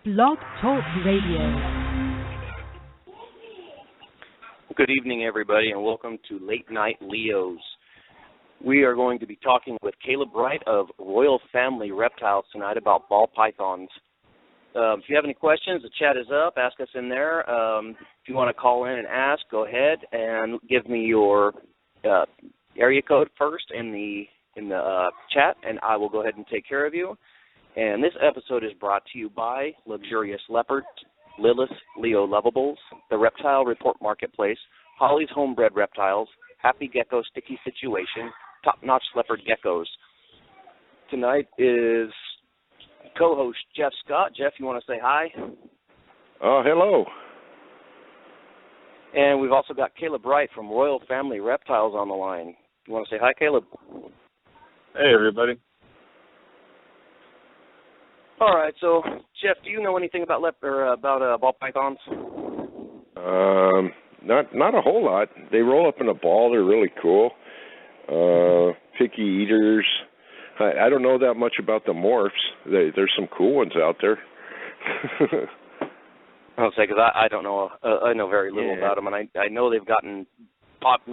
Blog Talk Radio. Good evening, everybody, and welcome to Late Night Leos. We are going to be talking with Caleb Wright of Royal Family Reptiles tonight about ball pythons. If you have any questions, the chat is up. Ask us in there. If you want to call in and ask, go ahead and give me your area code first in the chat, and I will go ahead and take care of you. And this episode is brought to you by Luxurious Leopards, Lilith Leo Lovables, the Reptile Report Marketplace, Holly's Homebred Reptiles, Happy Gecko Sticky Situation, Top-Notch Leopard Geckos. Tonight is co-host Jeff Scott. Jeff, you want to say hi? Hello. And we've also got Caleb Wright from Royal Family Reptiles on the line. You want to say hi, Caleb? Hey, everybody. All right, so Jeff, do you know anything about ball pythons? Not a whole lot. They roll up in a ball. They're really cool. Picky eaters. I don't know that much about the morphs. There's some cool ones out there. I'll say because I don't know. I know very little about them, and I know they've gotten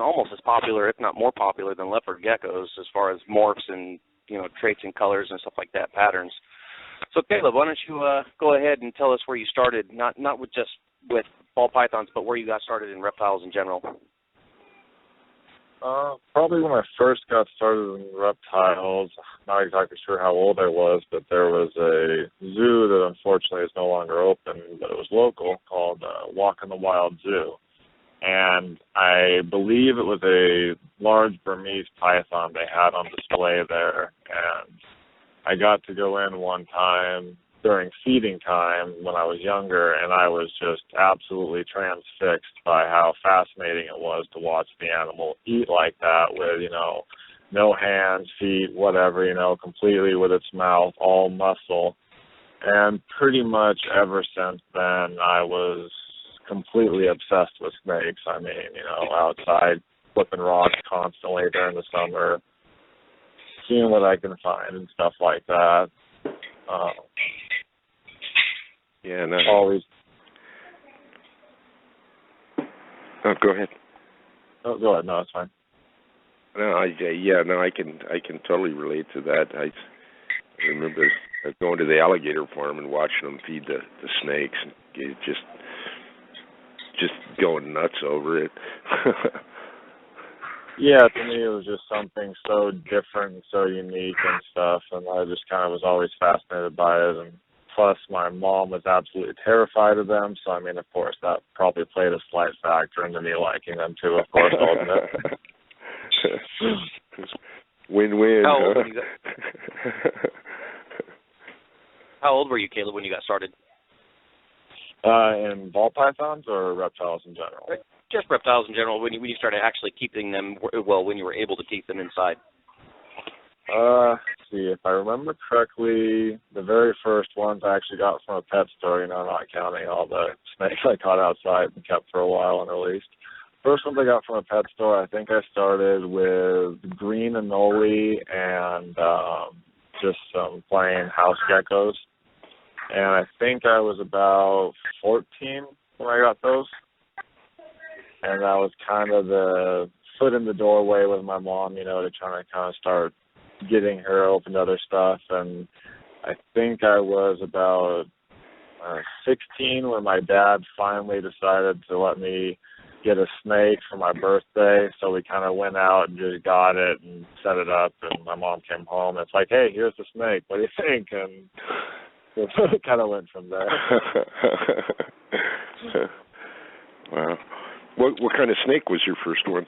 almost as popular, if not more popular, than leopard geckos as far as morphs and traits and colors and stuff like that, patterns. So Caleb, why don't you go ahead and tell us where you started, not with ball pythons, but where you got started in reptiles in general. Probably when I first got started in reptiles, not exactly sure how old I was, but there was a zoo that unfortunately is no longer open, but it was local, called Walk in the Wild Zoo. And I believe it was a large Burmese python they had on display there, and I got to go in one time during feeding time when I was younger, and I was just absolutely transfixed by how fascinating it was to watch the animal eat like that with, no hands, feet, whatever, completely with its mouth, all muscle. And pretty much ever since then, I was completely obsessed with snakes. I mean, outside flipping rocks constantly during the summer, seeing what I can find and stuff like that. Always. Oh, go ahead. Oh, go ahead. No, it's fine. No, I can totally relate to that. I remember going to the alligator farm and watching them feed the snakes, and just going nuts over it. Yeah, to me it was just something so different and so unique and stuff, and I just kind of was always fascinated by it. And plus, my mom was absolutely terrified of them, so I mean, of course, that probably played a slight factor into me liking them too. Of course, I'll admit. Win-win. How old were you, Caleb, when you got started? In ball pythons or reptiles in general? Just reptiles in general, when you started actually keeping them, when you were able to keep them inside. Let's see, if I remember correctly, the very first ones I actually got from a pet store, not counting all the snakes I caught outside and kept for a while and released. First ones I got from a pet store, I think I started with green anole and just some plain house geckos. And I think I was about 14 when I got those. And that was kind of the foot in the doorway with my mom, to try to kind of start getting her open to other stuff. And I think I was about 16 when my dad finally decided to let me get a snake for my birthday. So we kind of went out and just got it and set it up. And my mom came home. And it's like, hey, here's the snake. What do you think? And it kind of went from there. Wow. What kind of snake was your first one?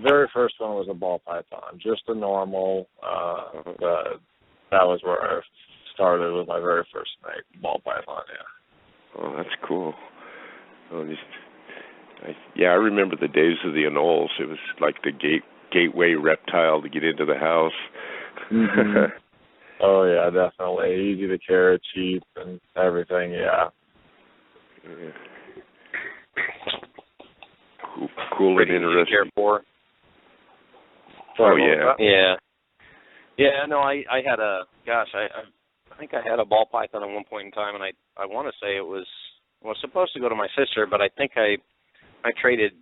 Very first one was a ball python, just a normal. That was where I started with my very first snake, ball python. Yeah. Oh, that's cool. I remember the days of the anoles. It was like the gateway reptile to get into the house. Mm-hmm. Oh yeah, definitely easy to carry, cheap, and everything. Yeah. Cool and interesting. Care for. Oh yeah. Yeah. Yeah. No, I had a. Gosh, think I had a ball python at one point in time, and I want to say it was supposed to go to my sister, but I think I traded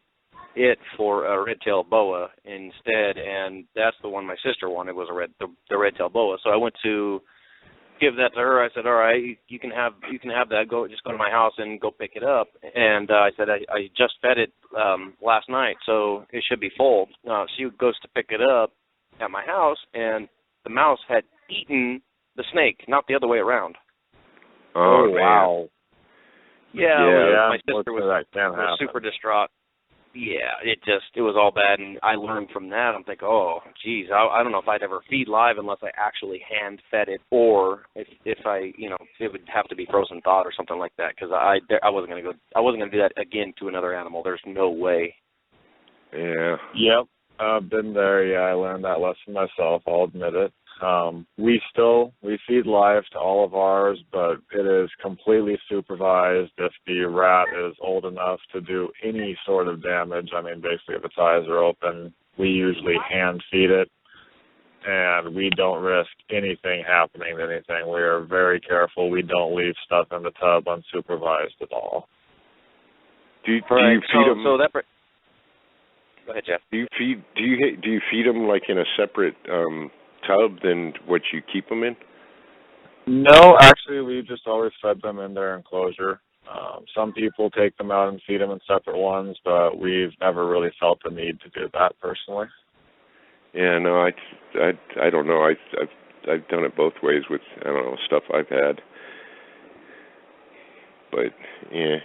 it for a red-tailed boa instead, and that's the one my sister wanted, was the red-tailed boa. So I went to give that to her. I said, all right, you can have that. Just go to my house and go pick it up. And I said, I just fed it last night, so it should be full. She goes to pick it up at my house, and the mouse had eaten the snake, not the other way around. Oh wow. Yeah, my sister was super distraught. Yeah, it was all bad, and I learned from that. I'm thinking, oh, geez, I don't know if I'd ever feed live unless I actually hand fed it, or if I, it would have to be frozen thawed or something like that, because I wasn't gonna do that again to another animal. There's no way. Yeah. Yep, I've been there. Yeah, I learned that lesson myself. I'll admit it. We feed live to all of ours, but it is completely supervised. If the rat is old enough to do any sort of damage, I mean, basically if its eyes are open, we usually hand feed it, and we don't risk anything happening to anything. We are very careful. We don't leave stuff in the tub unsupervised at all. Do you feed them? Go ahead, Jeff. Do you feed them like in a separate tub than what you keep them in? No, actually, we just always fed them in their enclosure. Some people take them out and feed them in separate ones, but we've never really felt the need to do that personally. Yeah, no, I don't know. I've done it both ways with stuff I've had, but yeah,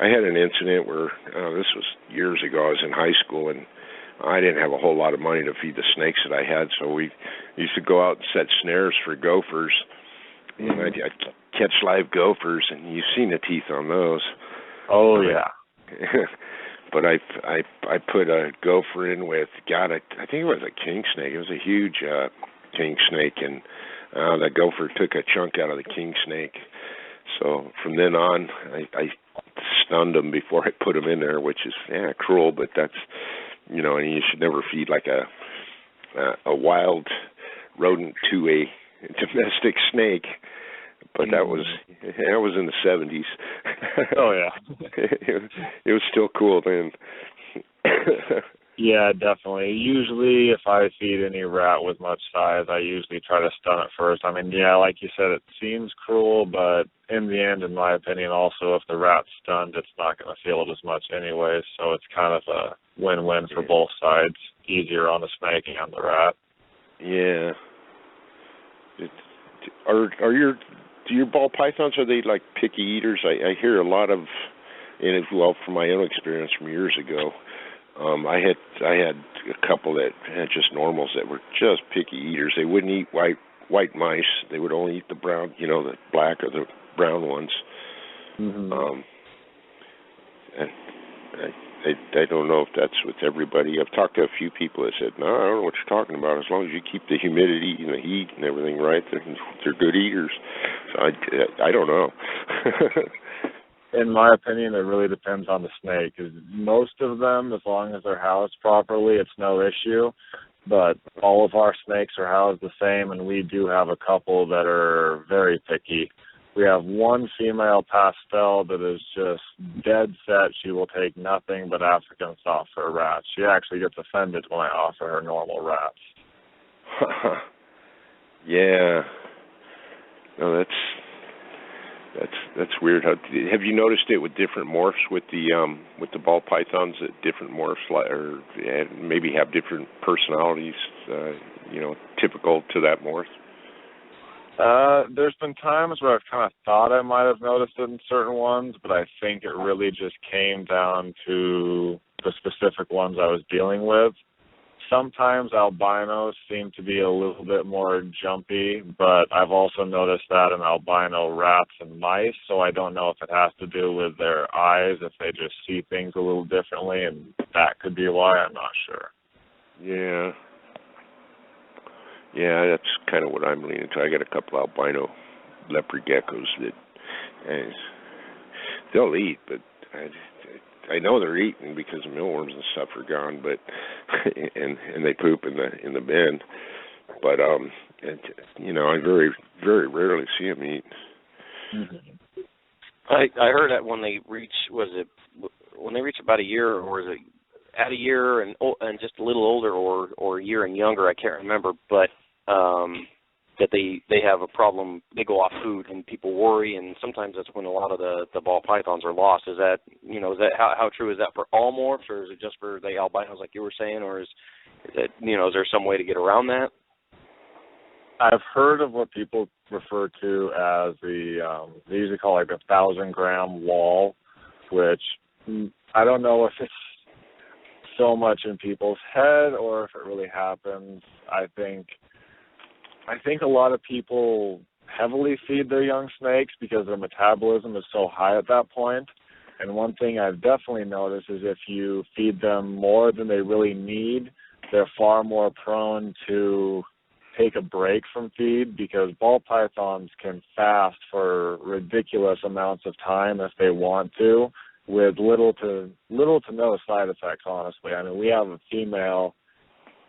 I had an incident where this was years ago. I was in high school and I didn't have a whole lot of money to feed the snakes that I had, so we used to go out and set snares for gophers. Mm-hmm. And I'd catch live gophers, and you've seen the teeth on those. Oh, yeah. But I put a gopher in with, I think it was a king snake. It was a huge king snake, and that gopher took a chunk out of the king snake. So from then on, I stunned them before I put them in there, which is cruel, but that's, and you should never feed like a wild rodent to a domestic snake. But that was in the 70s. Oh yeah, it was still cool then. Yeah, definitely. Usually, if I feed any rat with much size, I usually try to stun it first. I mean, yeah, like you said, it seems cruel, but in the end, in my opinion, also, if the rat's stunned, it's not going to feel it as much anyway. So it's kind of a win-win for both sides. Easier on the snake and the rat. Yeah. Do your ball pythons, are they like picky eaters? I hear a lot of, from my own experience from years ago, I had a couple that had just normals that were just picky eaters. They wouldn't eat white mice. They would only eat the brown, the black or the brown ones. Mm-hmm. I don't know if that's with everybody. I've talked to a few people that said, no, I don't know what you're talking about. As long as you keep the humidity and the heat and everything right, they're good eaters. So I don't know. In my opinion, it really depends on the snake. 'Cause most of them, as long as they're housed properly, it's no issue. But all of our snakes are housed the same, and we do have a couple that are very picky. We have one female pastel that is just dead set. She will take nothing but African soft fur rats. She actually gets offended when I offer her normal rats. Yeah. No, that's weird. Have you noticed it with different morphs with the ball pythons, that different morphs or maybe have different personalities, typical to that morph? There's been times where I've kind of thought I might have noticed it in certain ones, but I think it really just came down to the specific ones I was dealing with. Sometimes albinos seem to be a little bit more jumpy, but I've also noticed that in albino rats and mice, so I don't know if it has to do with their eyes, if they just see things a little differently, and that could be why. I'm not sure. Yeah. Yeah, that's kind of what I'm leaning to. I got a couple albino leopard geckos that they'll eat, but I know they're eating because the mealworms and stuff are gone, but and they poop in the bin. But And, I very, very rarely see them eat. Mm-hmm. I heard that when they reach about a year, or is it at a year and just a little older, or a year and younger, I can't remember, but that they have a problem. They go off food and people worry, and sometimes that's when a lot of the ball pythons are lost. Is that how true is that for all morphs, or is it just for the albinos like you were saying, or is it, is there some way to get around that? I've heard of what people refer to as they usually call like the 1,000-gram wall, which I don't know if it's so much in people's head or if it really happens. I think a lot of people heavily feed their young snakes because their metabolism is so high at that point. And one thing I've definitely noticed is if you feed them more than they really need, they're far more prone to take a break from feed, because ball pythons can fast for ridiculous amounts of time if they want to, with little to no side effects, honestly. I mean, we have a female,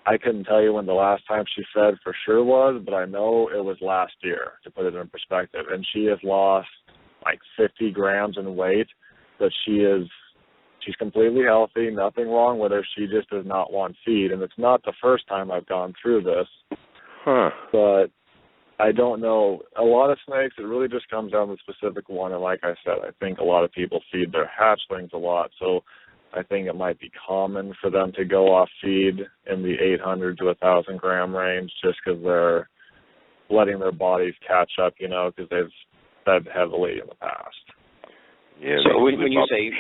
I couldn't tell you when the last time she fed for sure was, but I know it was last year, to put it in perspective. And she has lost like 50 grams in weight, but she's completely healthy, nothing wrong with her. She just does not want feed. And it's not the first time I've gone through this. Huh. But I don't know. A lot of snakes, it really just comes down to the specific one. And like I said, I think a lot of people feed their hatchlings a lot. So I think it might be common for them to go off feed in the 800 to 1,000 gram range, just because they're letting their bodies catch up, because they've fed heavily in the past. Yeah. So when you say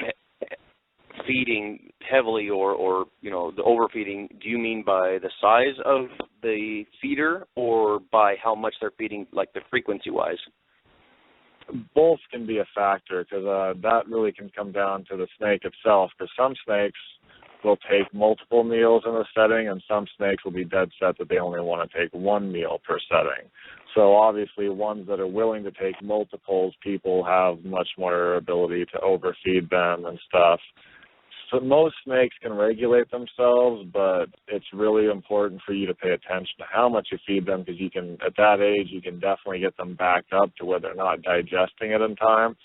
feeding heavily or the overfeeding, do you mean by the size of the feeder or by how much they're feeding, like the frequency-wise? Both can be a factor, because that really can come down to the snake itself, because some snakes will take multiple meals in a setting, and some snakes will be dead set that they only want to take one meal per setting. So obviously ones that are willing to take multiples, people have much more ability to overfeed them and stuff. So most snakes can regulate themselves, but it's really important for you to pay attention to how much you feed them, because at that age, you can definitely get them backed up to where they're not digesting it in time,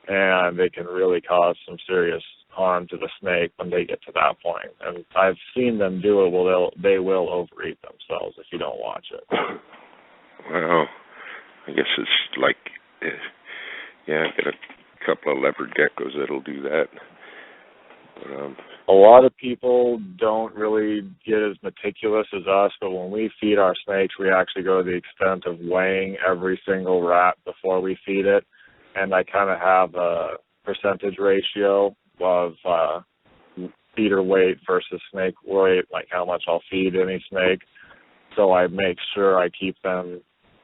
and they can really cause some serious harm to the snake when they get to that point. And I've seen them do it. Well, they will overeat themselves if you don't watch it. Well, I guess it's like, I got a couple of leopard geckos that'll do that. A lot of people don't really get as meticulous as us, but when we feed our snakes, we actually go to the extent of weighing every single rat before we feed it, and I kind of have a percentage ratio of feeder weight versus snake weight, like how much I'll feed any snake. So I make sure I keep them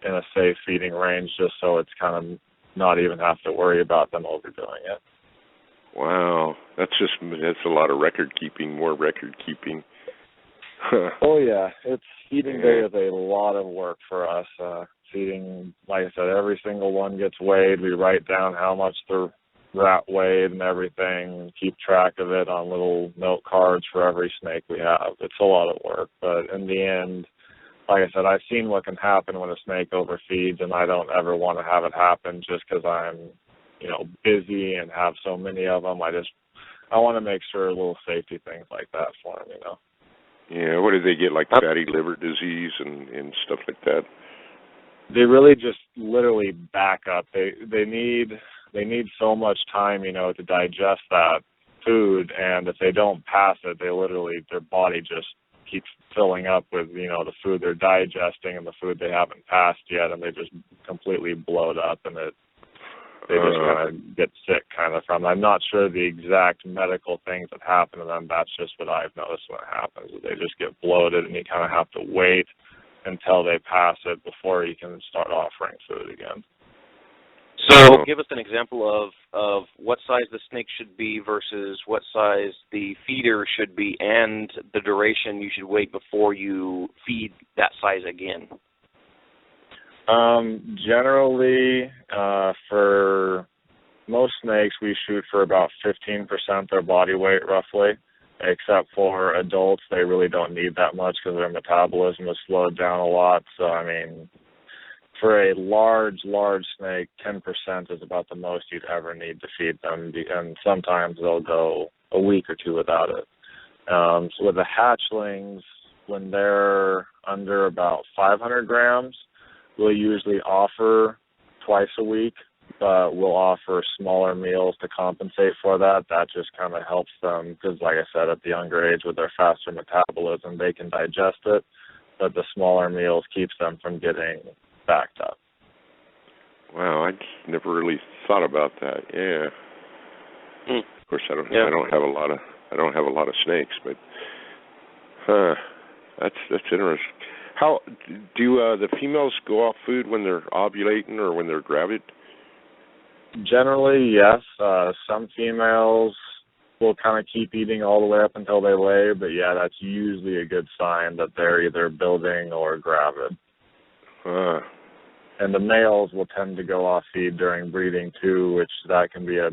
in a safe feeding range, just so it's kind of not even have to worry about them overdoing it. Wow, that's a lot of more record keeping. Oh yeah, feeding day is a lot of work for us. Feeding, like I said, every single one gets weighed. We write down how much the rat weighed and everything, keep track of it on little note cards for every snake we have. It's a lot of work, but in the end, like I said, I've seen what can happen when a snake overfeeds, and I don't ever want to have it happen just because I'm busy and have so many of them. I want to make sure little safety things like that for them, Yeah, what do they get, like fatty liver disease and stuff like that? They really just literally back up. They need so much time, to digest that food, and if they don't pass it, their body just keeps filling up with, the food they're digesting and the food they haven't passed yet, and they just completely bloat up, and they just kind of get sick from it. I'm not sure the exact medical things that happen to them. That's just what I've noticed when it happens. They just get bloated, and you kind of have to wait until they pass it before you can start offering food again. So give us an example of what size the snake should be versus what size the feeder should be, and the duration you should wait before you feed that size again. Generally, for most snakes, we shoot for about 15% their body weight, roughly. except for adults, they really don't need that much because their metabolism has slowed down a lot. So, I mean, for a large snake, 10% is about the most you'd ever need to feed them, and sometimes they'll go a week or two without it. So with the hatchlings, when they're under about 500 grams, we'll usually offer twice a week, but we'll offer smaller meals to compensate for that. That just kind of helps them because, like I said, at the younger age with their faster metabolism, they can digest it, but the smaller meals keeps them from getting backed up. Wow, I never really thought about that. Yeah. Of course, I don't have a lot of snakes, but that's interesting. How do the females go off food when they're ovulating or when they're gravid? Generally, yes. Some females will kind of keep eating all the way up until they lay, but yeah, that's usually a good sign that they're either building or gravid. And the males will tend to go off feed during breeding too, which that can be a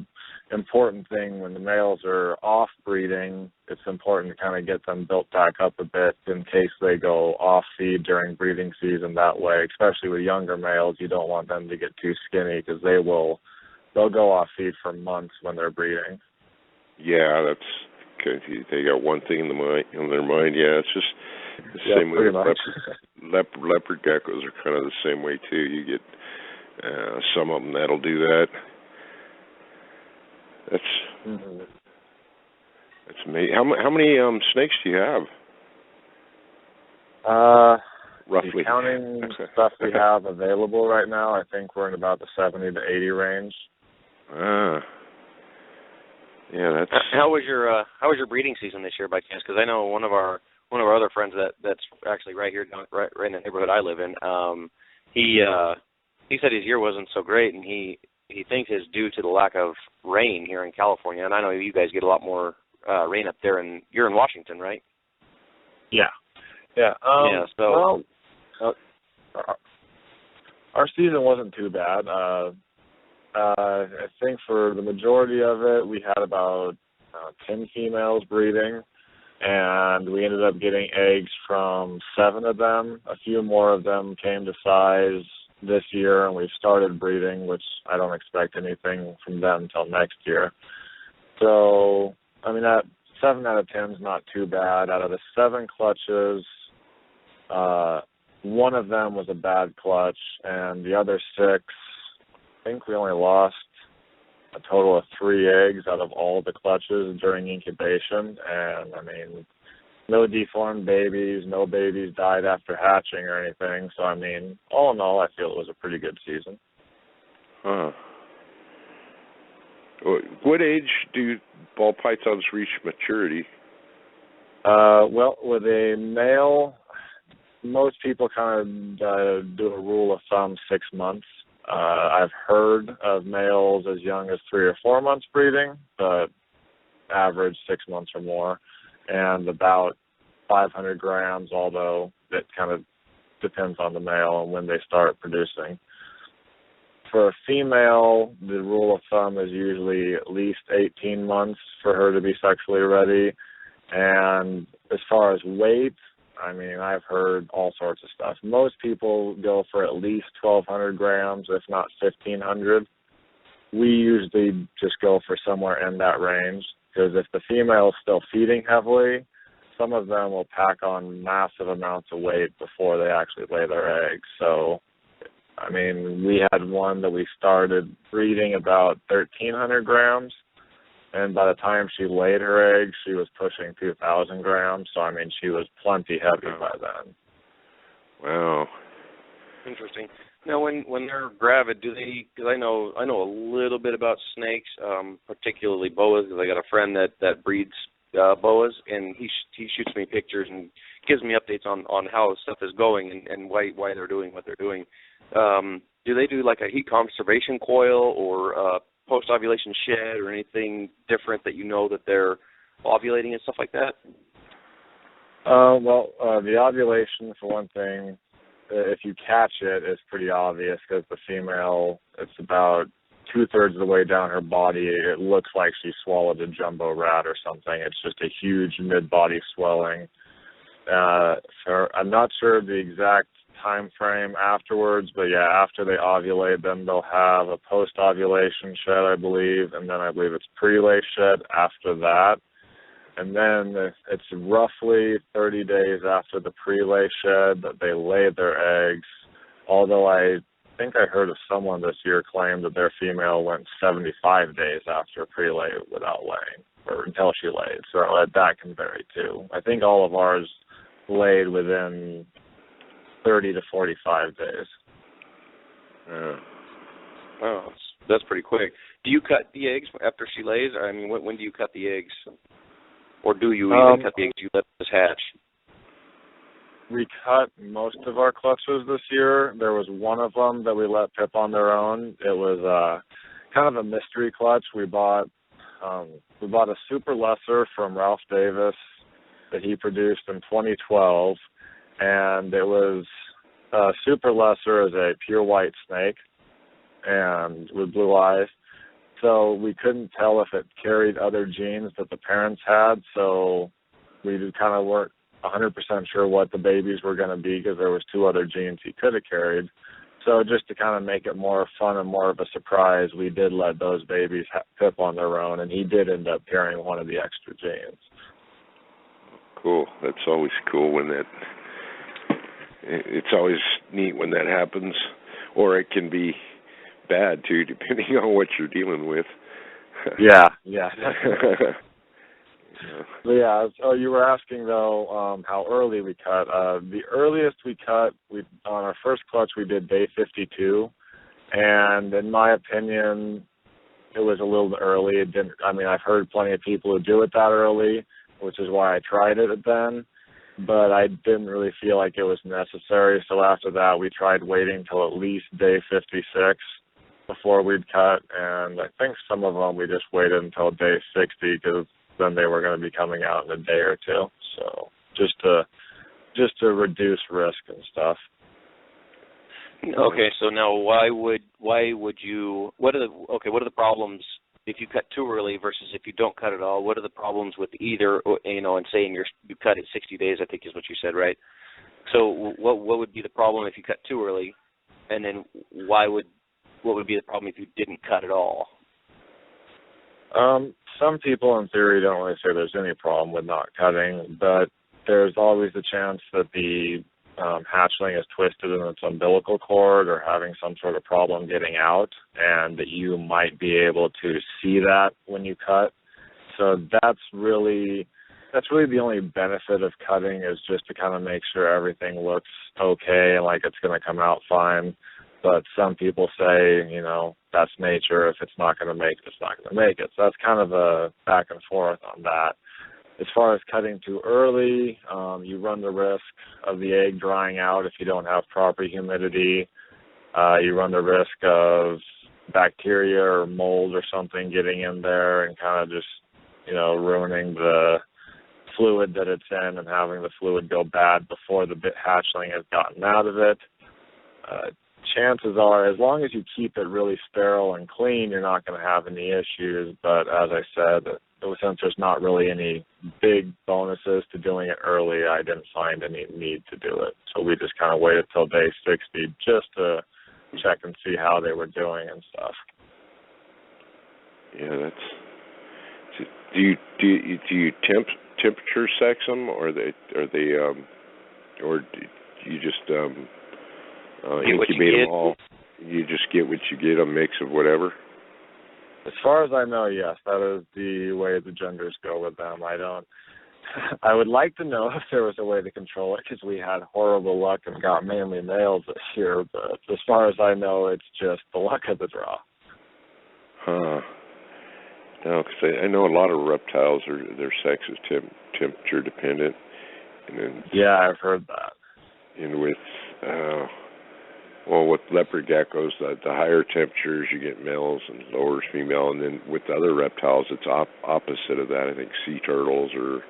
important thing. When the males are off breeding, it's important to kind of get them built back up a bit in case they go off feed during breeding season that way. Especially with younger males, you don't want them to get too skinny because they'll go off feed for months when they're breeding. Yeah, that's because they got one thing in their mind. Yeah, it's just the same way with leopard geckos are kind of the same way too. You get some of them that'll do that. That's amazing. How many snakes do you have? Roughly. Counting stuff we have available right now, I think we're in about the 70 to 80 range. Yeah, that's. How was your breeding season this year by chance? Because I know one of our other friends that's actually right here, right in the neighborhood I live in. He said his year wasn't so great, and he thinks it's due to the lack of rain here in California. And I know you guys get a lot more rain up there, and you're in Washington, right? Yeah. So our season wasn't too bad. I think for the majority of it, we had about 10 females breeding, and we ended up getting eggs from 7 of them. A few more of them came to size this year, and we've started breeding, which I don't expect anything from them until next year. So, I mean, that 7 out of 10 is not too bad. Out of the 7 clutches, one of them was a bad clutch, and the other 6, I think we only lost a total of 3 eggs out of all the clutches during incubation. And, I mean, no deformed babies, no babies died after hatching or anything. So, I mean, all in all, I feel it was a pretty good season. What age do ball pythons reach maturity? Well, with a male, most people kind of do a rule of thumb 6 months. I've heard of males as young as 3 or 4 months breeding, but average 6 months or more, and about 500 grams, although that kind of depends on the male and when they start producing. For a female, the rule of thumb is usually at least 18 months for her to be sexually ready. And as far as weight, I mean, I've heard all sorts of stuff. Most people go for at least 1,200 grams, if not 1,500. We usually just go for somewhere in that range, because if the female is still feeding heavily, some of them will pack on massive amounts of weight before they actually lay their eggs. So, I mean, we had one that we started breeding about 1,300 grams, and by the time she laid her eggs, she was pushing 2,000 grams. So, I mean, she was plenty heavy by then. Wow. Interesting. Now, when they're gravid, do they? Because I know a little bit about snakes, particularly boas. Because I got a friend that breeds boas, and he shoots me pictures and gives me updates on how stuff is going and why they're doing what they're doing. Do they do like a heat conservation coil or post-ovulation shed or anything different that you know that they're ovulating and stuff like that? The ovulation, for one thing, if you catch it, is pretty obvious because the female, it's about 2/3 of the way down her body, it looks like she swallowed a jumbo rat or something. It's just a huge mid-body swelling. So I'm not sure the exact time frame afterwards, but yeah, after they ovulate, then they'll have a post-ovulation shed, I believe, and then I believe it's pre-lay shed after that. And then it's roughly 30 days after the pre-lay shed that they lay their eggs, although I think I heard of someone this year claim that their female went 75 days after pre-lay without laying, or until she laid. So that can vary too. I think all of ours laid within 30 to 45 days. Oh, that's pretty quick. Do you cut the eggs after she lays? I mean, when do you cut the eggs? Or do you even cut the eggs you let this hatch? We cut most of our clutches this year. There was one of them that we let pip on their own. It was kind of a mystery clutch. We bought a super lesser from Ralph Davis that he produced in 2012, and it was super lesser is a pure white snake and with blue eyes. So we couldn't tell if it carried other genes that the parents had, so we kind of weren't 100% sure what the babies were going to be because there was 2 other genes he could have carried. So just to kind of make it more fun and more of a surprise, we did let those babies pip on their own, and he did end up carrying one of the extra genes. Cool. That's always cool when that. It's always neat when that happens, or it can be bad too, depending on what you're dealing with. Yeah. Yeah. So you were asking though how early we cut. The earliest we cut, on our first clutch we did day 52, and in my opinion, it was a little bit early. It didn't. I mean, I've heard plenty of people who do it that early, which is why I tried it then. But I didn't really feel like it was necessary. So after that, we tried waiting till at least day 56 before we'd cut, and I think some of them we just waited until day 60 because then they were going to be coming out in a day or two. So just to reduce risk and stuff. Okay, so now why would you? What are the problems if you cut too early versus if you don't cut at all? What are the problems with either? And saying you cut at 60 days, I think is what you said, right? So what would be the problem if you cut too early, and then what would be the problem if you didn't cut at all? Some people in theory don't really say there's any problem with not cutting, but there's always the chance that the hatchling is twisted in its umbilical cord or having some sort of problem getting out, and that you might be able to see that when you cut. So that's really the only benefit of cutting, is just to kind of make sure everything looks okay and like it's going to come out fine. But some people say, that's nature. If it's not going to make it, it's not going to make it. So that's kind of a back and forth on that. As far as cutting too early, you run the risk of the egg drying out if you don't have proper humidity. You run the risk of bacteria or mold or something getting in there and kind of just, ruining the fluid that it's in and having the fluid go bad before the hatchling has gotten out of it. Chances are, as long as you keep it really sterile and clean, you're not going to have any issues. But as I said, since there's not really any big bonuses to doing it early, I didn't find any need to do it. So we just kind of waited till day 60 just to check and see how they were doing and stuff. Yeah, that's. Do you temperature sex them, or do you just incubate them all? You just get what you get, a mix of whatever? As far as I know, yes, that is the way the genders go with them. I would like to know if there was a way to control it, because we had horrible luck and got mainly males this year, but as far as I know, it's just the luck of the draw. Huh. No, because I know a lot of reptiles, their sex is temperature dependent. And then, yeah, I've heard that. And with with leopard geckos, the higher temperatures you get males and lower female, and then with other reptiles, it's opposite of that. I think sea turtles, or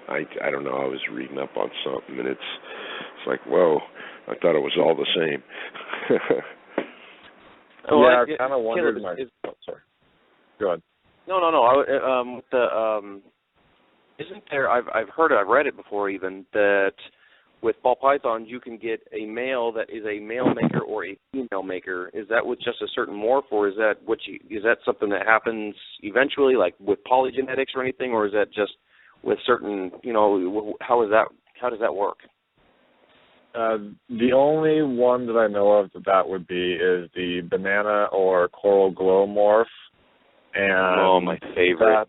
I don't know. I was reading up on something, and it's like, whoa! I thought it was all the same. Oh, yeah, I kind of wondered. Sorry. Go ahead. No. With the isn't there? I've read it before even that with ball pythons you can get a male that is a male maker or a female maker. Is that with just a certain morph, or is that something that happens eventually, like with polygenetics or anything, or is that just with certain? How does that work? The only one that I know of that would be is the banana or coral glow morph. And my favorite.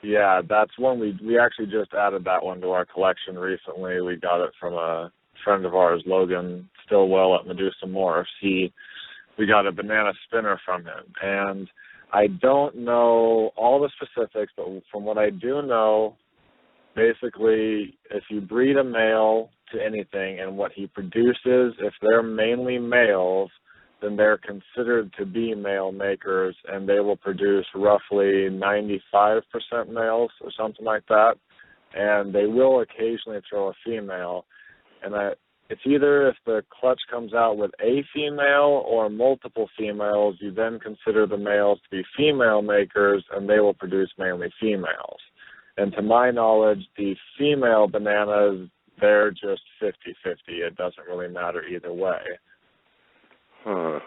That's one we actually just added that one to our collection recently. We got it from a friend of ours, Logan Stillwell at Medusa Morphs. We got a banana spinner from him, and I don't know all the specifics, but from what I do know, basically, if you breed a male to anything and what he produces, if they're mainly males, then they're considered to be male makers, and they will produce roughly 95% males or something like that. And they will occasionally throw a female. And it's either if the clutch comes out with a female or multiple females, you then consider the males to be female makers, and they will produce mainly females. And to my knowledge, the female bananas, they're just 50-50. It doesn't really matter either way. Huh.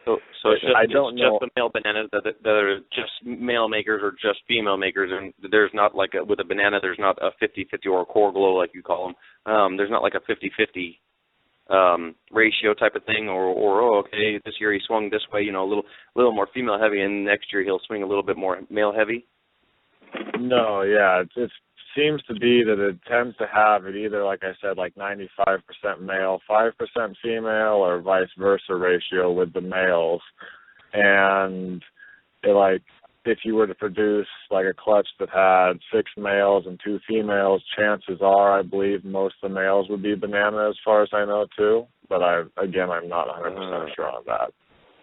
So it's just the male bananas that are just male makers or just female makers, and there's not like with a banana there's not a 50-50 or a core glow like you call them. There's not like a 50-50 ratio type of thing, or okay, this year he swung this way, a little more female heavy, and next year he'll swing a little bit more male heavy. No, yeah, it seems to be that it tends to have it either, like I said, like 95% male, 5% female, or vice versa ratio with the males. And if you were to produce like a clutch that had 6 males and 2 females, chances are I believe most of the males would be banana as far as I know too. But I'm not 100% sure on that.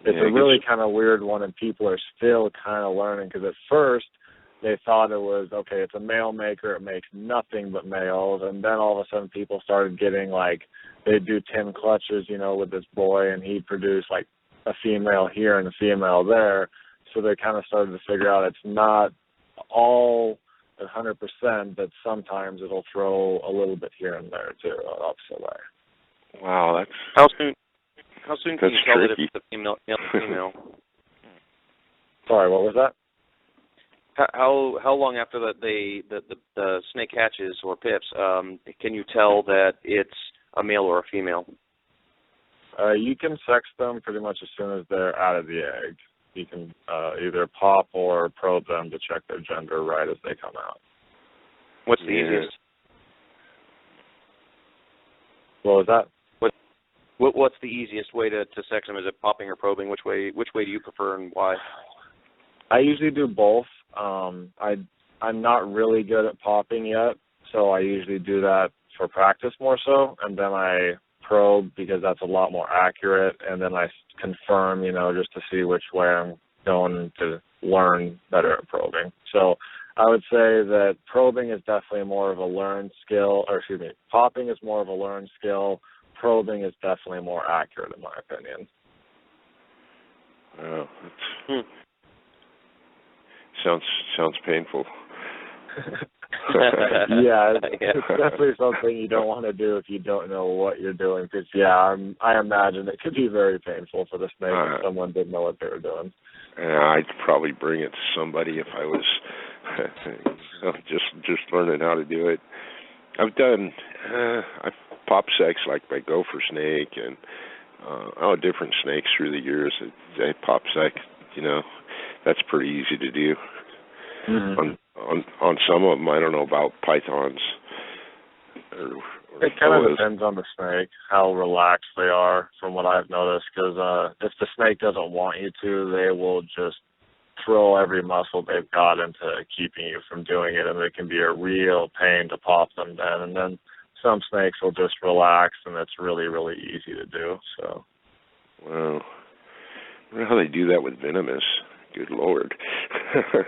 It's a really kind of weird one, and people are still kind of learning, because at first they thought it was, okay, it's a male maker, it makes nothing but males, and then all of a sudden people started getting they'd do 10 clutches, with this boy, and he'd produce like a female here and a female there, so they kind of started to figure out it's not all 100%, that sometimes it'll throw a little bit here and there too, opposite way. Wow, that's... How soon can you tell that tricky. it's a female? Sorry, what was that? How long after the snake hatches or pips can you tell that it's a male or a female? You can sex them pretty much as soon as they're out of the egg. You can either pop or probe them to check their gender right as they come out. What's the easiest? What was that? What's the easiest way to sex them? Is it popping or probing? Which way do you prefer, and why? I usually do both. I'm not really good at popping yet, so I usually do that for practice more so, and then I probe because that's a lot more accurate, and then I confirm, just to see which way I'm going to learn better at probing. So I would say that probing is definitely more of a learned skill, popping is more of a learned skill. Probing is definitely more accurate in my opinion. Wow, sounds painful. Yeah, it's definitely something you don't want to do if you don't know what you're doing. Because I imagine it could be very painful for the snake if someone didn't know what they were doing. I'd probably bring it to somebody if I was just learning how to do it. I've pop sex like by gopher snake and different snakes through the years. I pop sex, that's pretty easy to do. Mm-hmm. On some of them, I don't know about pythons. It kind of depends on the snake, how relaxed they are, from what I've noticed. Because if the snake doesn't want you to, they will just throw every muscle they've got into keeping you from doing it, and it can be a real pain to pop them then. And then some snakes will just relax, and it's really, really easy to do. So. Wow. I wonder how they do that with venomous. Good Lord.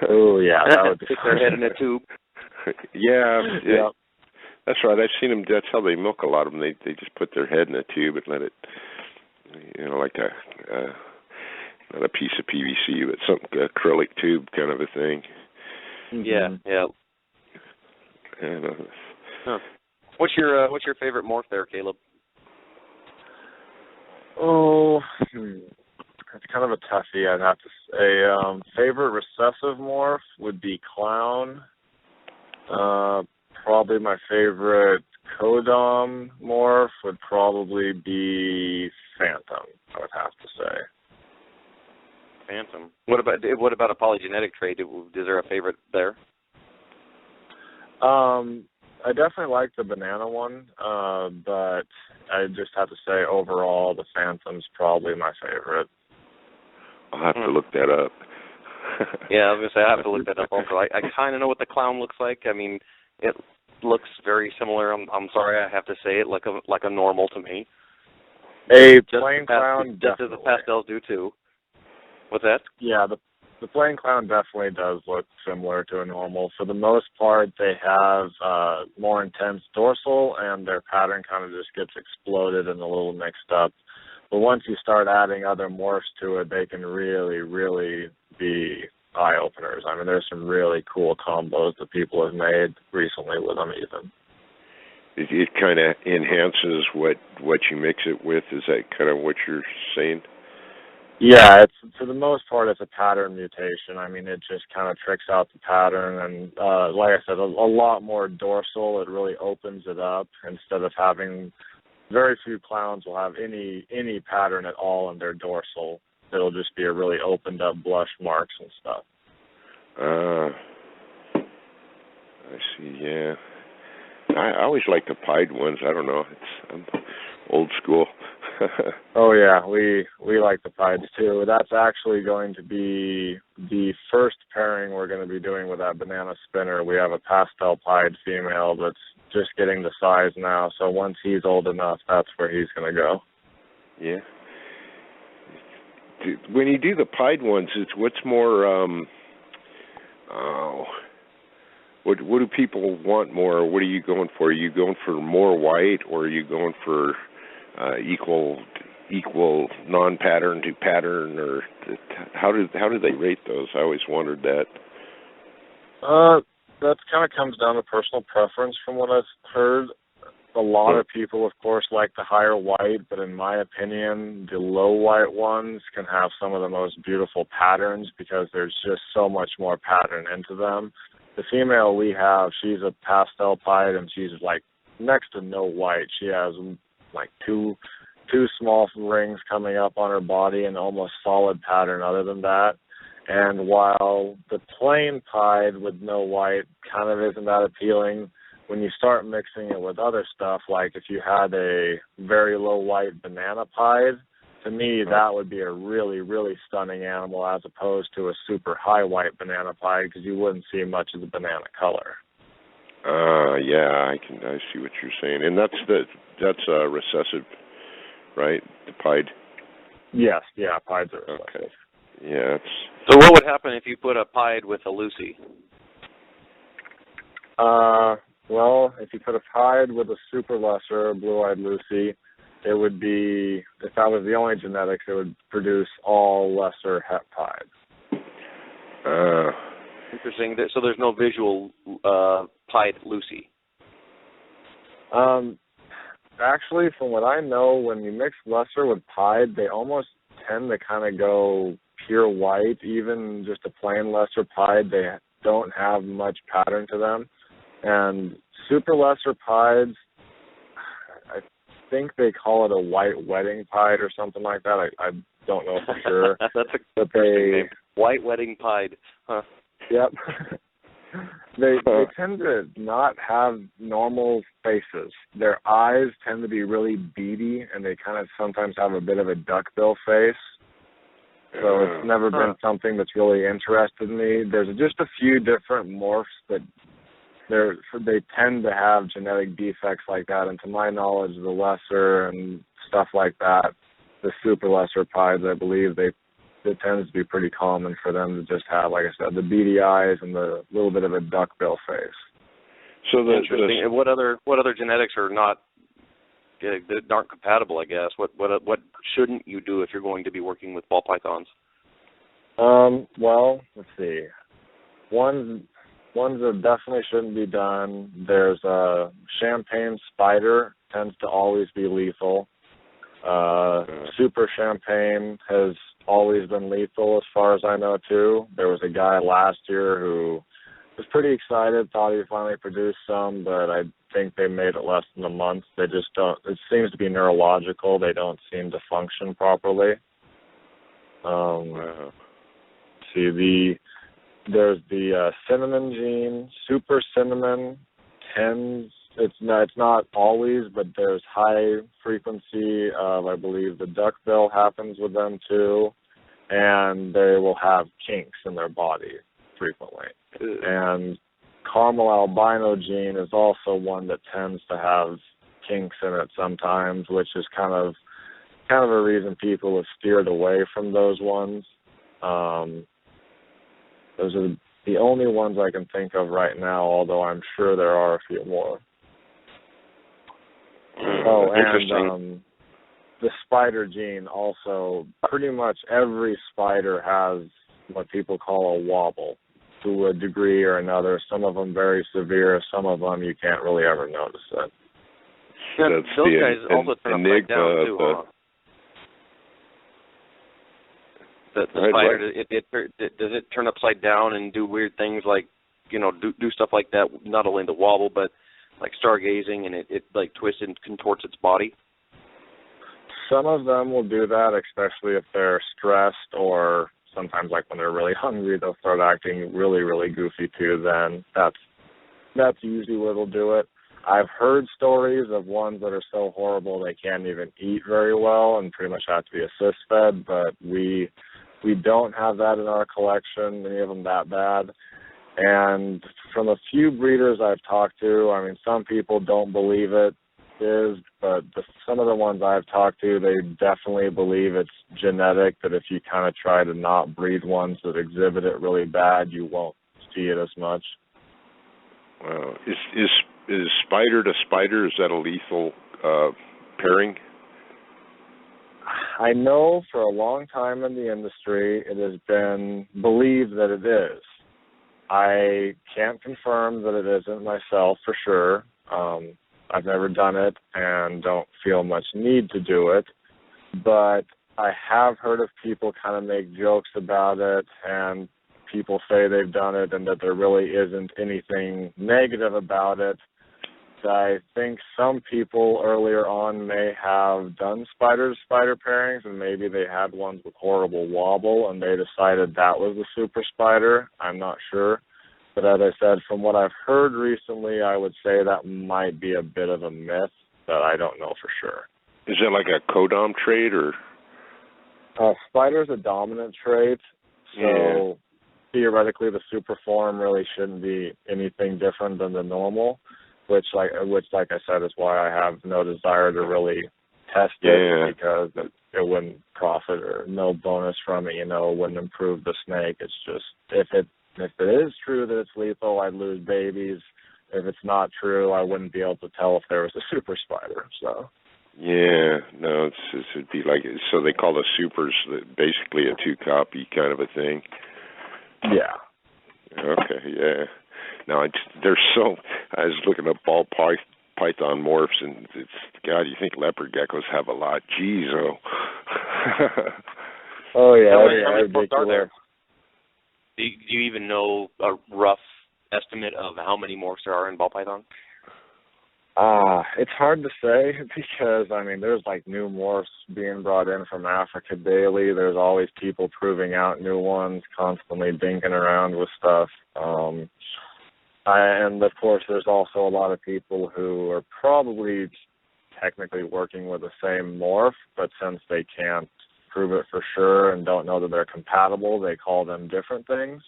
Oh, yeah. That would stick their head in a tube. Yeah. That's right. I've seen them. That's how they milk a lot of them. They just put their head in a tube and let it, like not a piece of PVC, but some acrylic tube kind of a thing. Yeah, yeah. And, huh. What's your favorite morph there, Caleb? Oh, it's kind of a toughie, I'd have to say. Favorite recessive morph would be clown. Probably my favorite codom morph would probably be phantom, I would have to say. Phantom. What about a polygenetic trait? Is there a favorite there? I definitely like the banana one, but I just have to say overall the phantom's probably my favorite. I'll have to look that up. Yeah, I was going to say I have to look that up also. I kind of know what the clown looks like. I mean, it looks very similar. I'm sorry, I have to say it, like a normal to me. A plain clown just as the pastels do too. What's that? Yeah, the plain clown definitely does look similar to a normal. For the most part, they have more intense dorsal, and their pattern kind of just gets exploded and a little mixed up. But once you start adding other morphs to it, they can really, really be eye-openers. I mean, there's some really cool combos that people have made recently with them even. It kind of enhances what you mix it with. Is that kind of what you're saying? Yeah, it's for the most part, it's a pattern mutation. I mean, it just kind of tricks out the pattern, and like I said, a lot more dorsal. It really opens it up instead of having. Very few clowns will have any pattern at all in their dorsal. It'll just be a really opened up blush marks and stuff. I see. Yeah, I always like the pied ones. I don't know. I'm old school. Oh yeah, we like the pieds too. That's actually going to be the first pairing we're going to be doing with that banana spinner. We have a pastel pied female that's just getting the size now. So once he's old enough, that's where he's going to go. Yeah. When you do the pied ones, what's more? What do people want more? What are you going for? Are you going for more white, or are you going for equal non-pattern to pattern, or how do they rate those? I always wondered that. That kind of comes down to personal preference from what I've heard. A lot of people, of course, like the higher white, but in my opinion, the low white ones can have some of the most beautiful patterns because there's just so much more pattern into them. The female we have, she's a pastel pied, and she's like next to no white. She has like two small rings coming up on her body and almost solid pattern other than that. And while the plain pied with no white kind of isn't that appealing, when you start mixing it with other stuff, like if you had a very low white banana pied, to me that would be a really, really stunning animal as opposed to a super high white banana pied because you wouldn't see much of the banana color. Yeah, I see what you're saying. And that's recessive, right? The pied? Yes, yeah, pieds are recessive. Okay. Yeah. So what would happen if you put a pied with a Lucy? Well, if you put a pied with a super lesser blue-eyed Lucy, it would be, if that was the only genetics, it would produce all lesser het pieds. Interesting. So there's no visual pied Lucy. Actually, from what I know, when you mix lesser with pied, they almost tend to kind of go pure white. Even just a plain lesser pied, they don't have much pattern to them. And super lesser pieds, I think they call it a white wedding pied or something like that. I don't know for sure. That's a interesting name. White wedding pied. Huh. Yep. They tend to not have normal faces. Their eyes tend to be really beady, and they kind of sometimes have a bit of a duckbill face. So it's never been something that's really interested me. There's just a few different morphs that they tend to have genetic defects like that, and to my knowledge, the lesser and stuff like that, the super lesser pieds, I believe it tends to be pretty common for them to just have, like I said, the beady eyes and the little bit of a duckbill face. So interesting. And what other genetics are not that aren't compatible? I guess what shouldn't you do if you're going to be working with ball pythons? Well, let's see. Ones that definitely shouldn't be done. There's a champagne spider, tends to always be lethal. Super champagne has always been lethal as far as I know too. There was a guy last year who was pretty excited, thought he finally produced some, but I think they made it less than a month. They just don't, it seems to be neurological. They don't seem to function properly. There's the cinnamon gene, super cinnamon tends, it's not always, but there's high frequency of, I believe, the duckbill happens with them too, and they will have kinks in their body frequently. And caramel albino gene is also one that tends to have kinks in it sometimes, which is kind of a reason people have steered away from those ones. Those are the only ones I can think of right now, although I'm sure there are a few more. And the spider gene also, pretty much every spider has what people call a wobble to a degree or another. Some of them very severe, some of them you can't really ever notice it. Yeah, those guys also turn upside down too, huh? The spider, does it turn upside down and do weird things like, do stuff like that, not only the wobble, but like stargazing, and it like twists and contorts its body? Some of them will do that, especially if they're stressed, or sometimes like when they're really hungry, they'll start acting really, really goofy too. Then that's usually where they'll do it. I've heard stories of ones that are so horrible they can't even eat very well and pretty much have to be assist fed, but we don't have that in our collection, any of them that bad. And from a few breeders I've talked to, I mean, some people don't believe it is, but some of the ones I've talked to, they definitely believe it's genetic, that if you kind of try to not breed ones that exhibit it really bad, you won't see it as much. Wow. Is spider to spider, is that a lethal pairing? I know for a long time in the industry it has been believed that it is. I can't confirm that it isn't myself for sure. I've never done it and don't feel much need to do it, but I have heard of people kind of make jokes about it, and people say they've done it and that there really isn't anything negative about it. I think some people earlier on may have done spider-to-spider pairings, and maybe they had ones with horrible wobble, and they decided that was the super spider. I'm not sure. But as I said, from what I've heard recently, I would say that might be a bit of a myth, but I don't know for sure. Is it like a codom trait, or? Spider's a dominant trait, so theoretically the super form really shouldn't be anything different than the normal. Which, like I said, is why I have no desire to really test it, because it wouldn't profit or no bonus from it. It wouldn't improve the snake. It's just if it is true that it's lethal, I'd lose babies. If it's not true, I wouldn't be able to tell if there was a super spider. So. Yeah, no, it'd be like, so they call the supers basically a 2-copy kind of a thing. Yeah. Okay. Yeah. No, I was looking up ball python morphs, and God, you think leopard geckos have a lot? Jeez, Oh yeah, how many morphs are there? Do you even know a rough estimate of how many morphs there are in ball python? It's hard to say, because there's like new morphs being brought in from Africa daily. There's always people proving out new ones, constantly dinking around with stuff. And of course, there's also a lot of people who are probably technically working with the same morph, but since they can't prove it for sure and don't know that they're compatible, they call them different things.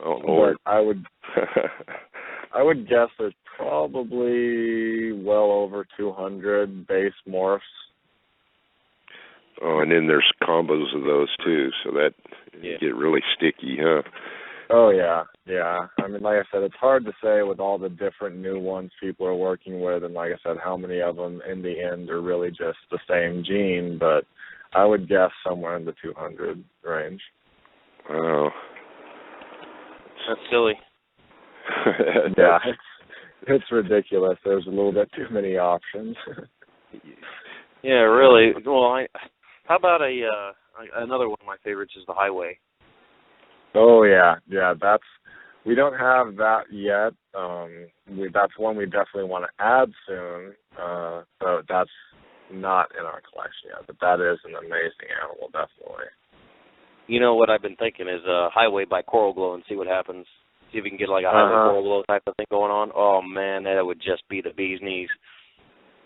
Oh, Lord. But I would guess there's probably well over 200 base morphs. Oh, and then there's combos of those too, so that get really sticky, huh? Oh, yeah. Like I said, it's hard to say with all the different new ones people are working with, and like I said, how many of them in the end are really just the same gene, but I would guess somewhere in the 200 range. Wow. That's silly. Yeah, it's ridiculous. There's a little bit too many options. Yeah, really. Well, how about another one of my favorites is the highway. Oh yeah, we don't have that yet. That's one we definitely want to add soon. So that's not in our collection yet, but that is an amazing animal, definitely. You know what I've been thinking is a highway by Coral Glow and see what happens. See if we can get like a highway Coral Glow type of thing going on. Oh man, that would just be the bee's knees.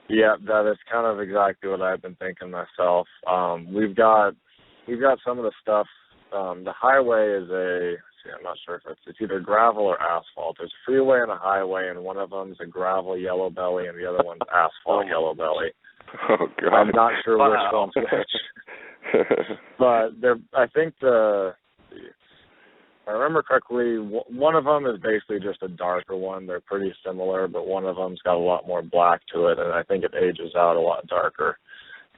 Yeah, that is kind of exactly what I've been thinking myself. We've got some of the stuff. The highway is I'm not sure if it's either gravel or asphalt. There's a freeway and a highway, and one of them's a gravel yellow belly, and the other one's asphalt yellow belly. Oh God! I'm not sure which one's which. But I think if I remember correctly, one of them is basically just a darker one. They're pretty similar, but one of them's got a lot more black to it, and I think it ages out a lot darker.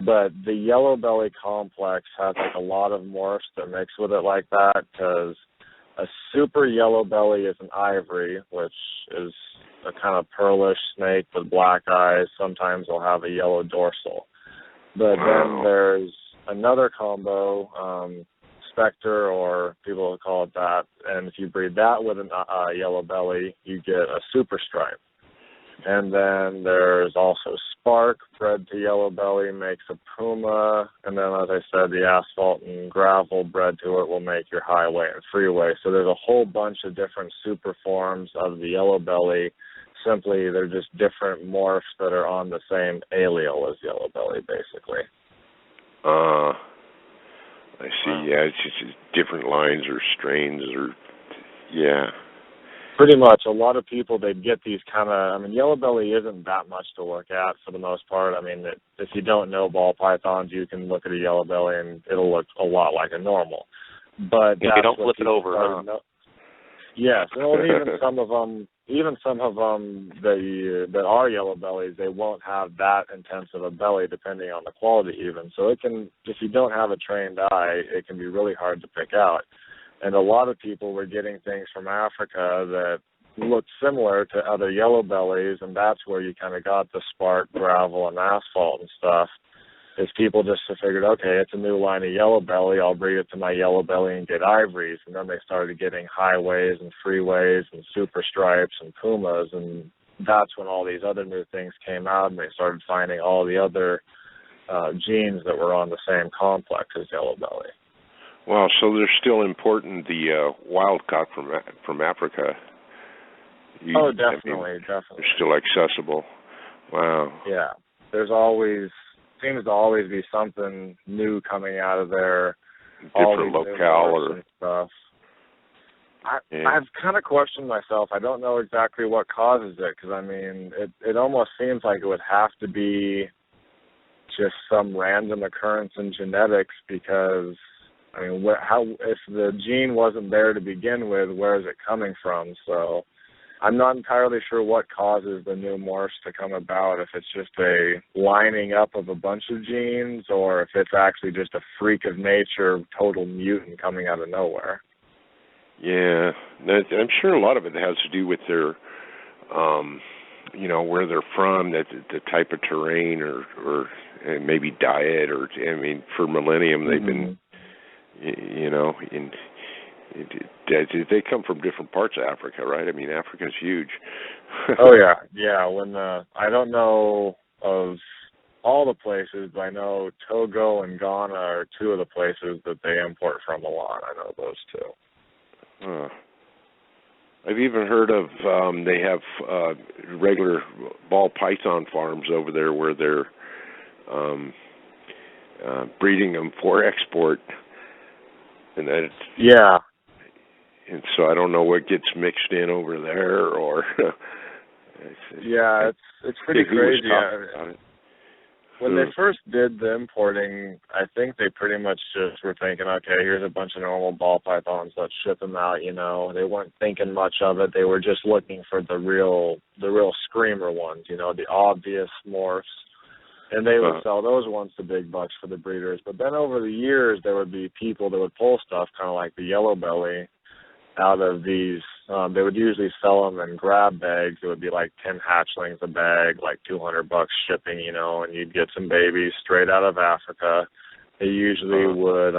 But the yellow belly complex has like a lot of morphs that mix with it like that, because a super yellow belly is an ivory, which is a kind of pearlish snake with black eyes. Sometimes they'll have a yellow dorsal. But then there's another combo, specter, or people call it that, and if you breed that with a yellow belly, you get a super stripe. And then there's also spark, bred to yellow belly, makes a puma, and then, as I said, the asphalt and gravel bred to it will make your highway and freeway. So there's a whole bunch of different super forms of the yellow belly. Simply, they're just different morphs that are on the same allele as yellow belly, basically. I see. Yeah, it's just different lines or strains, or yeah. Pretty much. A lot of people, they get these kind of, yellow belly isn't that much to look at for the most part. If you don't know ball pythons, you can look at a yellow belly and it'll look a lot like a normal. But if you don't flip it over, yes, and even some of them that are yellow bellies, they won't have that intense of a belly depending on the quality even. So it can, if you don't have a trained eye, it can be really hard to pick out. And a lot of people were getting things from Africa that looked similar to other yellow bellies, and that's where you kind of got the spark, gravel, and asphalt and stuff, is people just figured, okay, it's a new line of yellow belly, I'll breed it to my yellow belly and get ivories. And then they started getting highways and freeways and super stripes and pumas, and that's when all these other new things came out, and they started finding all the other genes that were on the same complex as yellow belly. Wow, so they're still importing the wild caught from Africa. Definitely. They're still accessible. Wow. Yeah, seems to always be something new coming out of there. Different locale or stuff. I've kind of questioned myself. I don't know exactly what causes it, because it almost seems like it would have to be just some random occurrence in genetics, because if the gene wasn't there to begin with, where is it coming from? So I'm not entirely sure what causes the new morphs to come about, if it's just a lining up of a bunch of genes, or if it's actually just a freak of nature, total mutant coming out of nowhere. Yeah, I'm sure a lot of it has to do with their, where they're from, that the type of terrain, or maybe diet, or for millennium they've been, they come from different parts of Africa, right? Africa's huge. Oh yeah. When I don't know of all the places, but I know Togo and Ghana are two of the places that they import from a lot. I know those two. I've even heard of they have regular ball python farms over there where they're breeding them for export, and that and so I don't know what gets mixed in over there, or it's pretty crazy. When they first did the importing, I think they pretty much just were thinking, okay, here's a bunch of normal ball pythons, let's ship them out. They weren't thinking much of it. They were just looking for the real screamer ones, the obvious morphs. And they would sell those ones to big bucks for the breeders. But then over the years, there would be people that would pull stuff kind of like the yellow belly out of these. They would usually sell them in grab bags. It would be like 10 hatchlings a bag, like $200 shipping, you know, and you'd get some babies straight out of Africa. They usually would,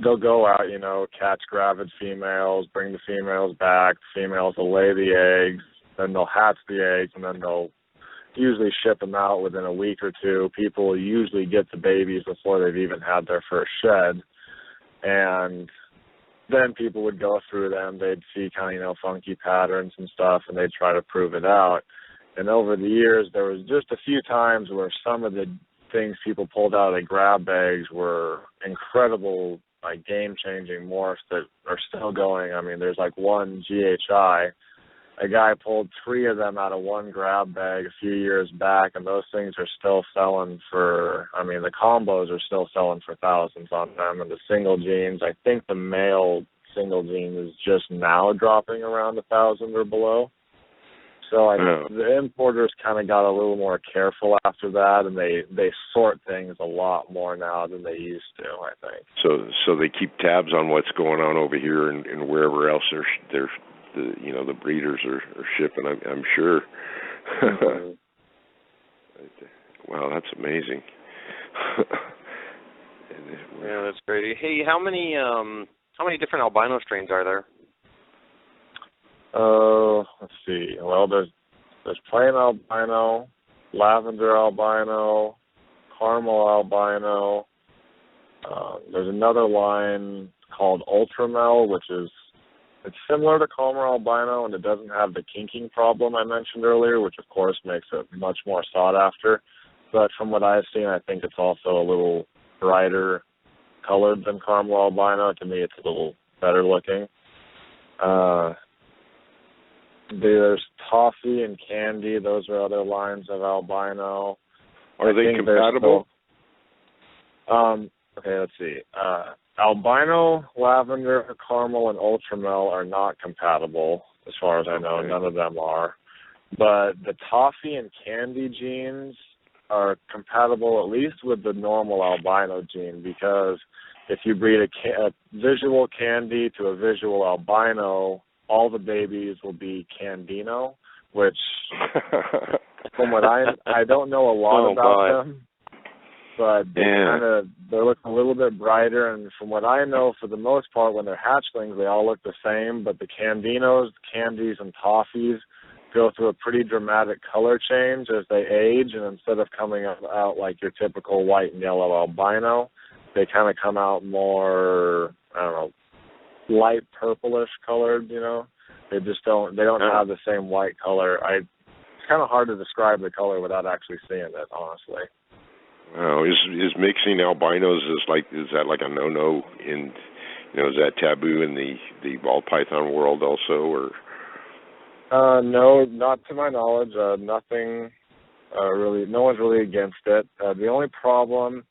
they'll go out, you know, catch gravid females, bring the females back. The females will lay the eggs, then they'll hatch the eggs, and then they'll usually ship them out within a week or two. People will usually get the babies before they've even had their first shed. And then people would go through them. They'd see kind of, you know, funky patterns and stuff, and they'd try to prove it out. And over the years, there was just a few times where some of the things people pulled out of the grab bags were incredible, like game-changing morphs that are still going. I mean, there's like one GHI. A guy pulled 3 of them out of one grab bag a few years back, and those things are still selling for, I mean, the combos are still selling for thousands on them. And the single genes, I think the male single gene is just now dropping around 1,000 or below. So the importers kind of got a little more careful after that, and they sort things a lot more now than they used to, I think. So they keep tabs on what's going on over here and wherever else they're the breeders are shipping, I'm sure. Mm-hmm. Wow, that's amazing. Yeah, that's great. Hey, how many different albino strains are there? Let's see. Well, there's plain albino, lavender albino, caramel albino. There's another line called Ultramel, which is it's similar to caramel albino, and it doesn't have the kinking problem I mentioned earlier, which of course makes it much more sought after. But from what I've seen, I think it's also a little brighter colored than caramel albino. To me, it's a little better looking. There's toffee and candy. Those are other lines of albino. Are they compatible? Okay, let's see. Albino, lavender, caramel, and ultramel are not compatible, as far as I know. None of them are. But the toffee and candy genes are compatible at least with the normal albino gene, because if you breed a visual candy to a visual albino, all the babies will be candino, which from what I don't know a lot about them, but they look a little bit brighter, and from what I know, for the most part, when they're hatchlings, they all look the same, but the candinos, candies, and toffees go through a pretty dramatic color change as they age, and instead of coming out like your typical white and yellow albino, they kind of come out more, I don't know, light purplish colored, you know. They don't have the same white color. It's kind of hard to describe the color without actually seeing it, honestly. Wow, is mixing albinos is that like a no in, you know, is that taboo in the ball python world also, or? No, not to my knowledge. Nothing really. No one's really against it. The only problem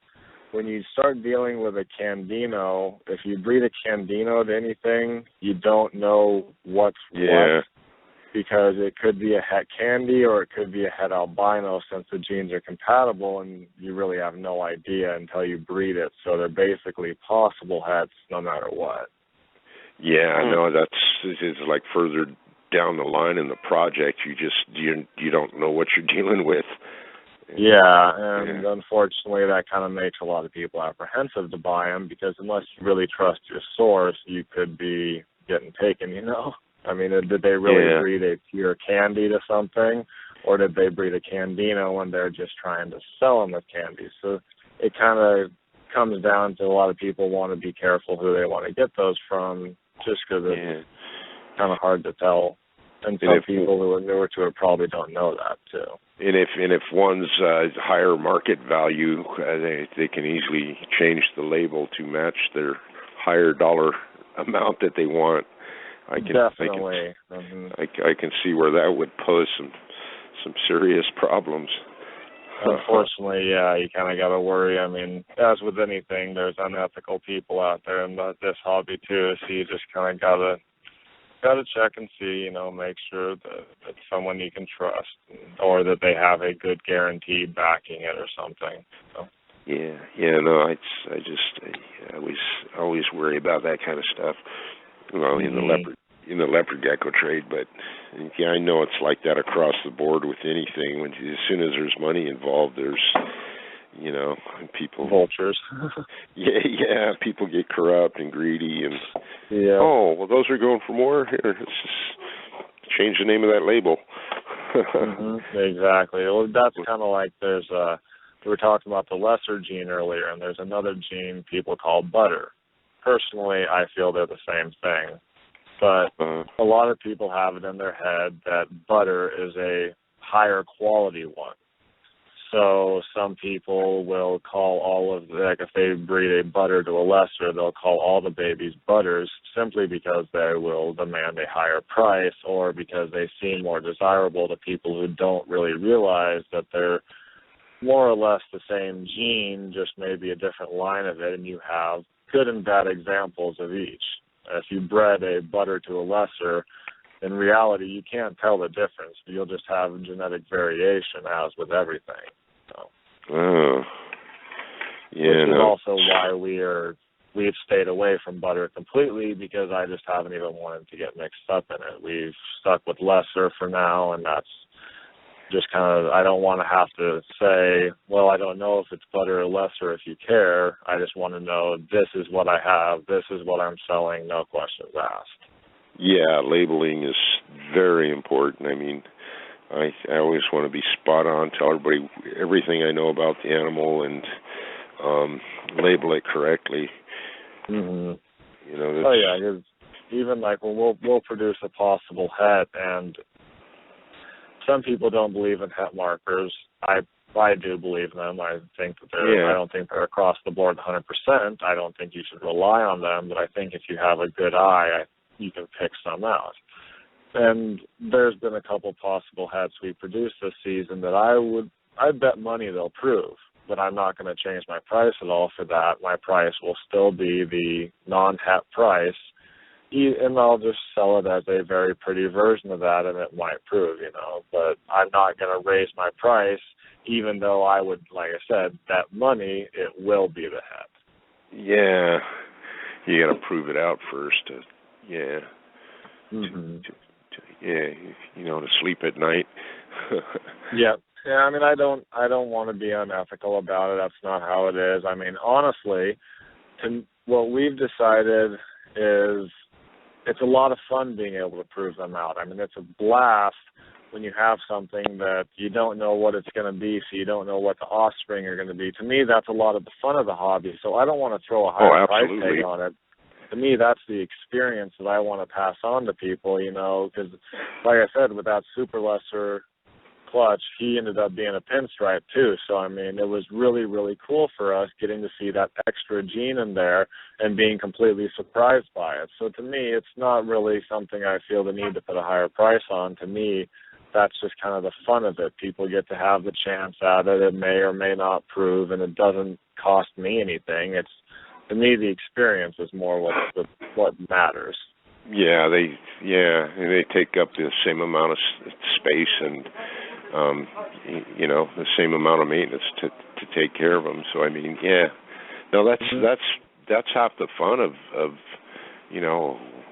when you start dealing with a candino, if you breed a candino to anything, you don't know what's what, because it could be a het candy or it could be a het albino, since the genes are compatible, and you really have no idea until you breed it. So they're basically possible hets no matter what. Yeah, I know it's like further down the line in the project, you don't know what you're dealing with. Yeah, and unfortunately that kind of makes a lot of people apprehensive to buy them, because unless you really trust your source, you could be getting taken, you know. I mean, did they really breed a pure candy to something, or did they breed a candino when they're just trying to sell them as candies? So it kind of comes down to a lot of people want to be careful who they want to get those from, just because it's kind of hard to tell. And some people who are newer to it probably don't know that too. And if one's higher market value, they can easily change the label to match their higher dollar amount that they want. Definitely. I can see where that would pose some serious problems. Unfortunately, you kind of got to worry. I mean, as with anything, there's unethical people out there in this hobby too, so you just kind of got to got to check and see, make sure that it's someone you can trust, or that they have a good guarantee backing it or something. So. Yeah, no, I always worry about that kind of stuff. Well, in the leopard gecko trade, but yeah, I know it's like that across the board with anything. As soon as there's money involved, there's people, vultures. yeah, people get corrupt and greedy, and yeah. Well, those are going for more. Here, let's just change the name of that label. Exactly. Well, that's kind of like we were talking about the lesser gene earlier, and there's another gene people call butter. Personally, I feel they're the same thing. But a lot of people have it in their head that butter is a higher quality one. So some people will call if they breed a butter to a lesser, they'll call all the babies butters simply because they will demand a higher price, or because they seem more desirable to people who don't really realize that they're more or less the same gene, just maybe a different line of it, and you have good and bad examples of each. If you bred a butter to a lesser, in reality, you can't tell the difference. You'll just have genetic variation, as with everything. So. Which is also why we've stayed away from butter completely, because I just haven't even wanted to get mixed up in it. We've stuck with lesser for now, and that's just kind of, I don't want to have to say, well, I don't know if it's butter or lesser if you care. I just want to know this is what I have, this is what I'm selling, no questions asked. Yeah, labeling is very important. I mean, I always want to be spot on, tell everybody everything I know about the animal, and label it correctly. Oh yeah, because even like when we'll produce a possible het, and some people don't believe in het markers. I do believe in them. I think that I don't think they're across the board 100%. I don't think you should rely on them, but I think if you have a good eye, you can pick some out. And there's been a couple possible hets we produced this season that I'd bet money they'll prove, but I'm not going to change my price at all for that. My price will still be the non-het price, and I'll just sell it as a very pretty version of that, and it might prove, but I'm not going to raise my price, even though I would, like I said, bet money it will be the het. Yeah, you got to prove it out first. To sleep at night. Yeah, I mean, I don't want to be unethical about it. That's not how it is. I mean, honestly, what we've decided is it's a lot of fun being able to prove them out. I mean, it's a blast when you have something that you don't know what it's going to be, so you don't know what the offspring are going to be. To me, that's a lot of the fun of the hobby. So I don't want to throw a high price tag on it. To me, that's the experience that I want to pass on to people, because like I said, with that super lesser clutch, he ended up being a pinstripe too. So, I mean, it was really, really cool for us getting to see that extra gene in there and being completely surprised by it. So to me, it's not really something I feel the need to put a higher price on. To me, that's just kind of the fun of it. People get to have the chance at it. It may or may not prove, and it doesn't cost me anything. To me, the experience is more what matters. Yeah, they take up the same amount of space and the same amount of maintenance to take care of them. So I mean, that's half the fun of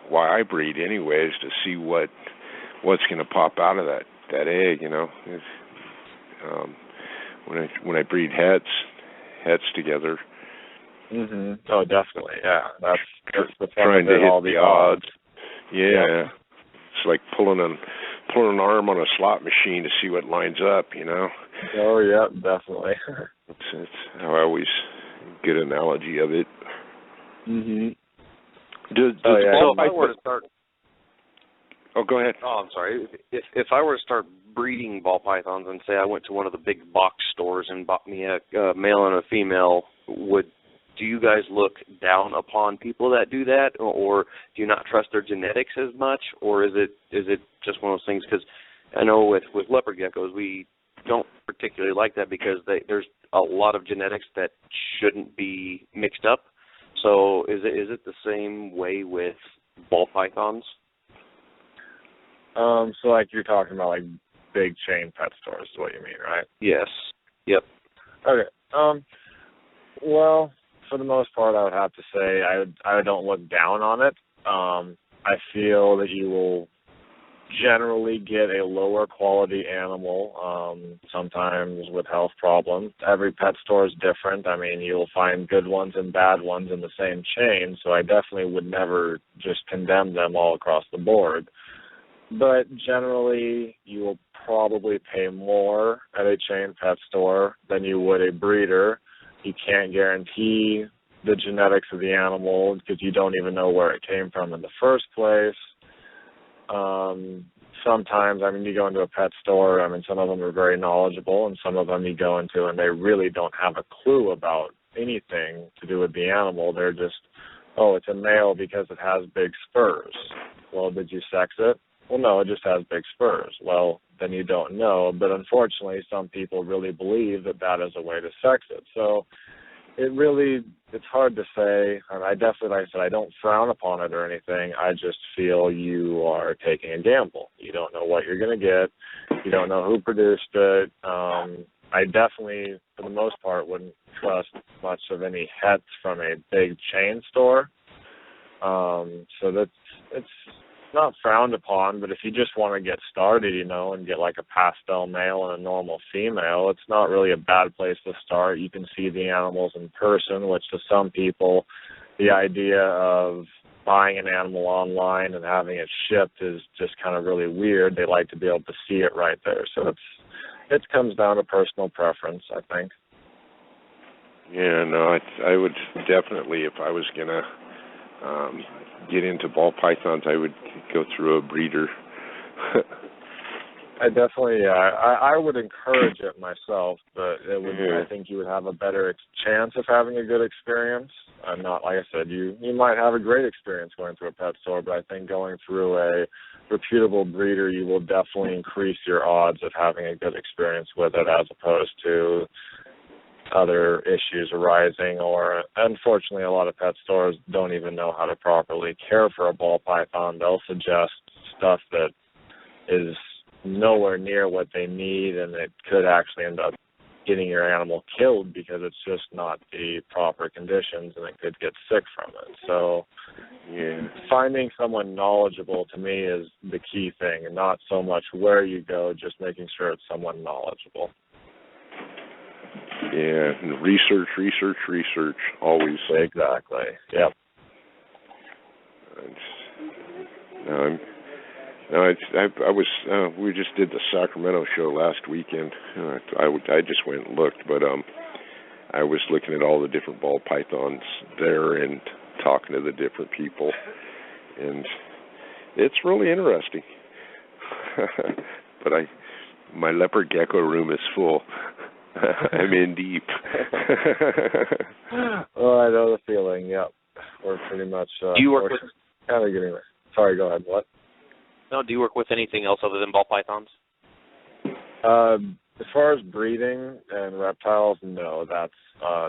why I breed anyways, to see what's going to pop out of that egg. When I breed hets together. Oh, definitely. Yeah, that's the fun trying of it, to hit all the odds. Yeah, it's like pulling an arm on a slot machine to see what lines up. Oh yeah, definitely. It's how I always get an analogy of it. So if I were to start. Oh, go ahead. Oh, I'm sorry. If I were to start breeding ball pythons, and say I went to one of the big box stores and bought me a male and a female, do you guys look down upon people that do that, or do you not trust their genetics as much, or is it just one of those things? Because I know with leopard geckos, we don't particularly like that because there's a lot of genetics that shouldn't be mixed up. So is it the same way with ball pythons? So like you're talking about like big chain pet stores is what you mean, right? Yes. Yep. Okay. Well, for the most part, I would have to say I don't look down on it. I feel that you will generally get a lower quality animal, sometimes with health problems. Every pet store is different. I mean, you'll find good ones and bad ones in the same chain, so I definitely would never just condemn them all across the board. But generally, you will probably pay more at a chain pet store than you would a breeder. You can't guarantee the genetics of the animal because you don't even know where it came from in the first place. Sometimes, I mean, you go into a pet store, I mean, some of them are very knowledgeable, and some of them you go into and they really don't have a clue about anything to do with the animal. They're just, oh, it's a male because it has big spurs. Well, did you sex it? Well, no, it just has big spurs. Well, then you don't know. But unfortunately, some people really believe that that is a way to sex it. So it's hard to say. And I definitely, like I said, I don't frown upon it or anything. I just feel you are taking a gamble. You don't know what you're going to get. You don't know who produced it. I definitely, for the most part, wouldn't trust much of any hets from a big chain store. So it's not frowned upon, but if you just want to get started, and get like a pastel male and a normal female, it's not really a bad place to start. You can see the animals in person, which to some people, the idea of buying an animal online and having it shipped is just kind of really weird. They like to be able to see it right there. So it comes down to personal preference, I think. Yeah, no, I would definitely, if I was going to get into ball pythons, I would go through a breeder. I definitely, I would encourage it myself, but it would. Yeah. I think you would have a better chance of having a good experience. Not like I said, you might have a great experience going through a pet store, but I think going through a reputable breeder, you will definitely increase your odds of having a good experience with it, as opposed to other issues arising, or unfortunately a lot of pet stores don't even know how to properly care for a ball python. They'll suggest stuff that is nowhere near what they need, and it could actually end up getting your animal killed because it's just not the proper conditions, and it could get sick from it. So finding someone knowledgeable to me is the key thing, and not so much where you go, just making sure it's someone knowledgeable. Yeah, research, always. Exactly. Yep. We just did the Sacramento show last weekend. I just went and looked, but I was looking at all the different ball pythons there and talking to the different people, and it's really interesting. But my leopard gecko room is full. I'm in deep. Well, I know the feeling. Yep, we're pretty much. Do you work with? Kind of getting there. Sorry, go ahead. What? No, do you work with anything else other than ball pythons? As far as breeding and reptiles, no. That's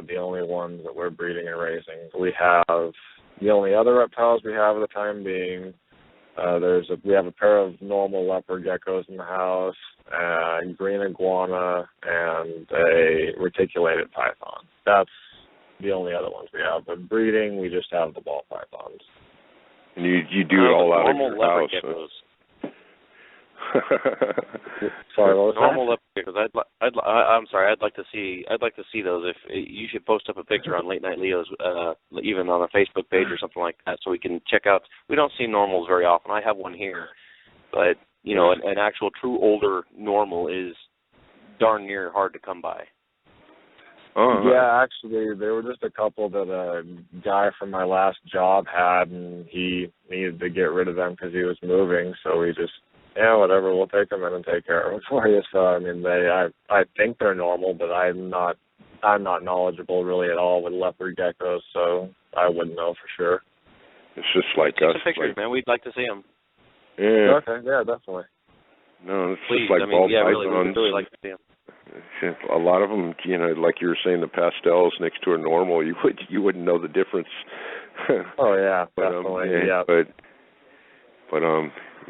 the only ones that we're breeding and raising. We have the only other reptiles we have at the time being. We have a pair of normal leopard geckos in the house, green iguana, and a reticulated python. That's the only other ones we have. But breeding, we just have the ball pythons. And you do it all out of your house. Geckos. Sorry, what was normal that? leopard geckos. I'm sorry. I'd like to see those. If you should post up a picture on Late Night Leo's, even on a Facebook page or something like that, so we can check out. We don't see normals very often. I have one here, but an actual true older normal is darn near hard to come by. Yeah, actually, there were just a couple that a guy from my last job had, and he needed to get rid of them because he was moving. So we just, whatever, we'll take them in and take care of them for you. So I mean, I think they're normal, but I'm not knowledgeable really at all with leopard geckos, so I wouldn't know for sure. It's just like just us. Pictures, man. We'd like to see them. Yeah. Okay. Yeah, definitely. No, it's Please, just like ball pythons. Really, we'd really like to see them. A lot of them, like you were saying, the pastels next to a normal, you wouldn't know the difference. Oh yeah, definitely. Yeah. But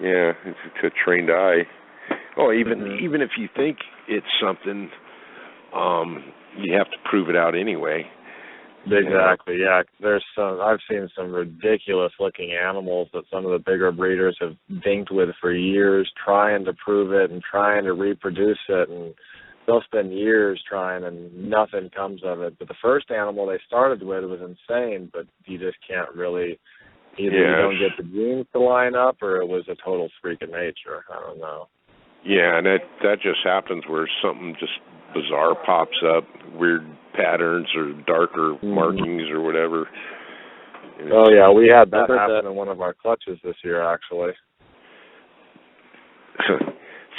Yeah, it's a trained eye. Oh, even if you think it's something, you have to prove it out anyway. Exactly. Yeah. I've seen some ridiculous looking animals that some of the bigger breeders have dinked with for years, trying to prove it and trying to reproduce it, and they'll spend years trying and nothing comes of it. But the first animal they started with was insane, but you just can't really, either you don't get the genes to line up or it was a total freak of nature. I don't know. Yeah, and that just happens where something just bizarre pops up, weird patterns or darker markings or whatever. Oh yeah, we had that happen in one of our clutches this year, actually.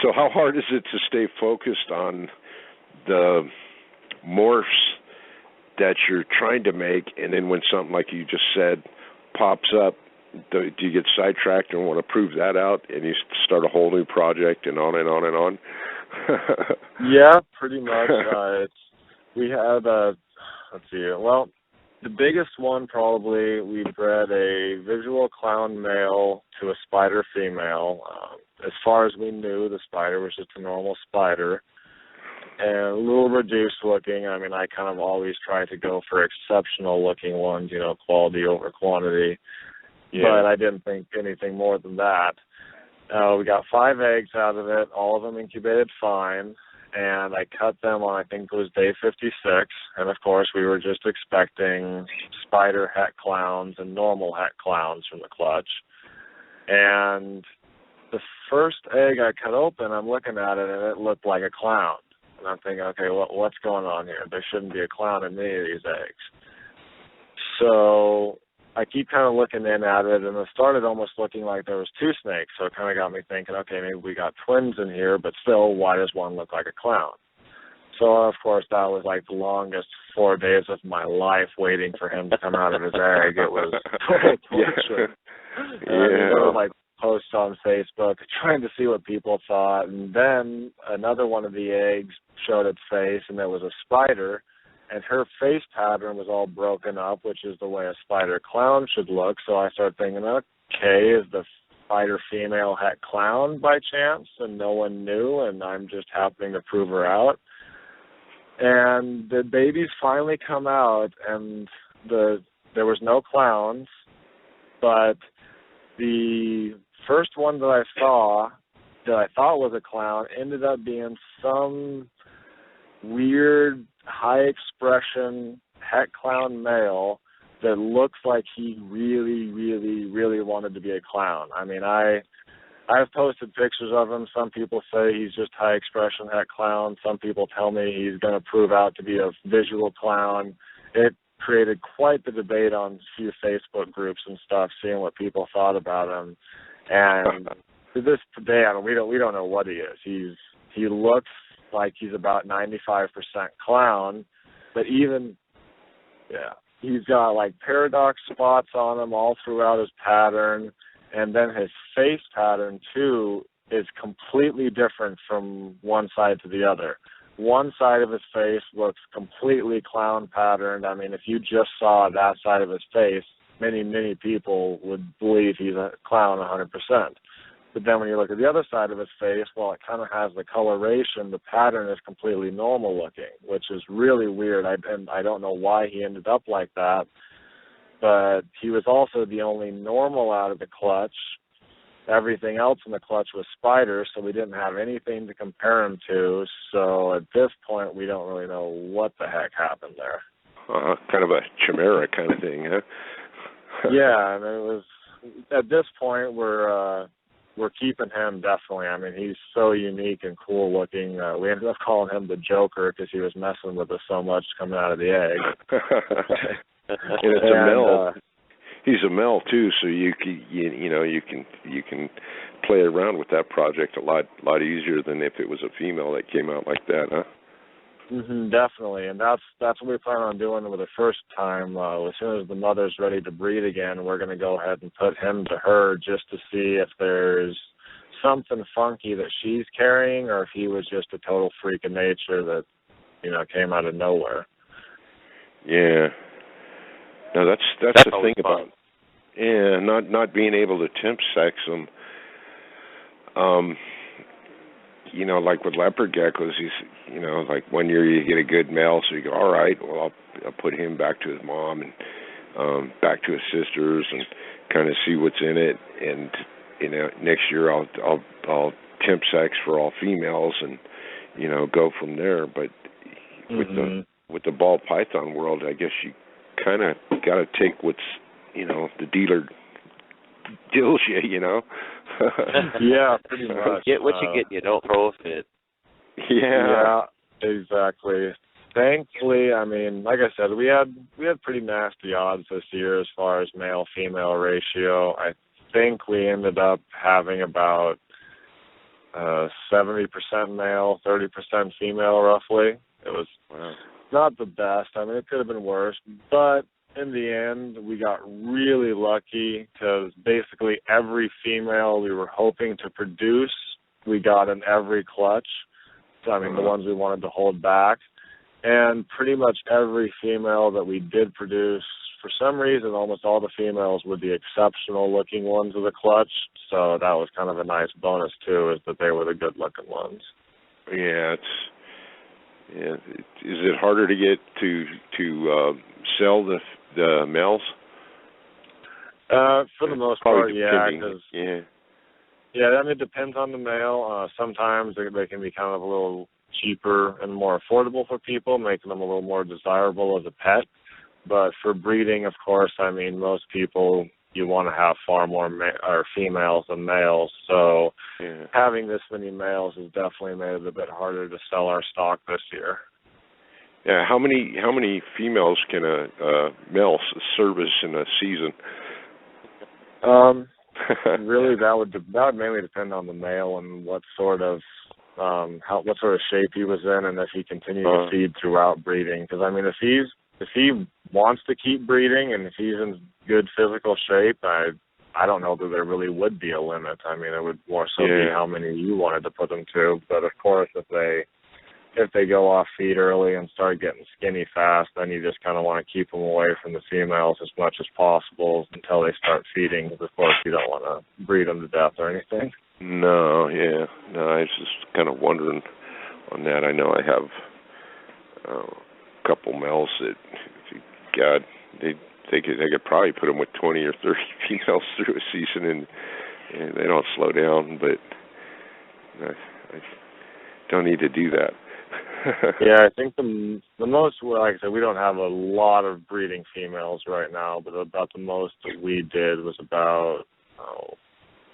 So how hard is it to stay focused on the morphs that you're trying to make, and then when something like you just said pops up, do you get sidetracked and want to prove that out, and you start a whole new project and on and on and on? Yeah, pretty much. We had let's see. Well, the biggest one probably, we bred a visual clown male to a spider female. As far as we knew, the spider was just a normal spider and a little reduced looking. I mean, I kind of always try to go for exceptional looking ones, quality over quantity. Yeah. But I didn't think anything more than that. We got 5 eggs out of it. All of them incubated fine. And I cut them on, I think it was day 56. And, of course, we were just expecting spider het clowns and normal het clowns from the clutch. And the first egg I cut open, I'm looking at it, and it looked like a clown. And I'm thinking, okay, what's going on here? There shouldn't be a clown in any of these eggs. So I keep kind of looking in at it, and it started almost looking like there was 2 snakes. So it kind of got me thinking, okay, maybe we got twins in here, but still, why does one look like a clown? So, of course, that was like the longest 4 days of my life waiting for him to come out of his egg. It was total torture. Yeah. Like posts on Facebook trying to see what people thought. And then another one of the eggs showed its face, and there was a spider. And her face pattern was all broken up, which is the way a spider clown should look. So I started thinking, okay, is the spider female het clown by chance? And no one knew, and I'm just happening to prove her out. And the babies finally come out, and there was no clowns, but the first one that I saw that I thought was a clown ended up being some weird high expression het clown male that looks like he really, really, really wanted to be a clown. I mean, I've posted pictures of him. Some people say he's just high expression het clown. Some people tell me he's going to prove out to be a visual clown. It created quite the debate on a few Facebook groups and stuff, seeing what people thought about him. And to this day, I mean, we don't know what he is. He looks like he's about 95% clown, but he's got like paradox spots on him all throughout his pattern, and then his face pattern too is completely different from one side to the other. One side of his face looks completely clown patterned. I mean, if you just saw that side of his face, many, many people would believe he's a clown 100%. But then when you look at the other side of his face, well, it kind of has the coloration. The pattern is completely normal looking, which is really weird. I don't know why he ended up like that. But he was also the only normal out of the clutch. Everything else in the clutch was spiders, so we didn't have anything to compare him to. So at this point, we don't really know what the heck happened there. Kind of a chimera kind of thing, huh? Yeah, and it was at this point we're keeping him definitely. I mean, he's so unique and cool looking. We ended up calling him the Joker because he was messing with us so much coming out of the egg. And it's a male. He's a male too, so you can play around with that project a lot easier than if it was a female that came out like that, huh? Definitely, and that's what we plan on doing with the first time. As soon as the mother's ready to breed again, we're going to go ahead and put him to her just to see if there's something funky that she's carrying, or if he was just a total freak of nature that came out of nowhere. Yeah. Now that's the thing about not being able to temp sex them. like with leopard geckos, like one year you get a good male, so you go, all right, well, I'll put him back to his mom and back to his sisters and kind of see what's in it. And next year I'll temp sex for all females and go from there. But with the ball python world, I guess you kind of got to take what's the dealer deals you. Yeah, pretty much. Get what you get. You don't throw a fit. Yeah, exactly. Thankfully, I mean, like I said, we had pretty nasty odds this year as far as male-female ratio. I think we ended up having about 70% male, 30% female, roughly. It was not the best. I mean, it could have been worse, but in the end, we got really lucky because basically every female we were hoping to produce, we got in every clutch. So, I mean, the ones we wanted to hold back. And pretty much every female that we did produce, for some reason, almost all the females were the exceptional-looking ones of the clutch. So that was kind of a nice bonus, too, is that they were the good-looking ones. Yeah, is it harder to get to sell the males? For the most part, yeah. Yeah, I mean, it depends on the male. Sometimes they can be kind of a little cheaper and more affordable for people, making them a little more desirable as a pet. But for breeding, of course, I mean, most people, you want to have far more females than males. So having this many males has definitely made it a bit harder to sell our stock this year. Yeah, how many females can a male service in a season? Really, that would mainly depend on the male and what sort of shape he was in, and if he continued to feed throughout breeding. Because I mean, if he wants to keep breeding and if he's in good physical shape, I don't know that there really would be a limit. I mean, it would more so be how many you wanted to put them to. But of course, if they go off feed early and start getting skinny fast, then you just kind of want to keep them away from the females as much as possible until they start feeding. Because of course, you don't want to breed them to death or anything. No, I was just kind of wondering on that. I know I have a couple males that, God, they could probably put them with 20 or 30 females through a season, and they don't slow down. But I don't need to do that. Yeah, I think the most, like I said, we don't have a lot of breeding females right now, but about the most that we did was about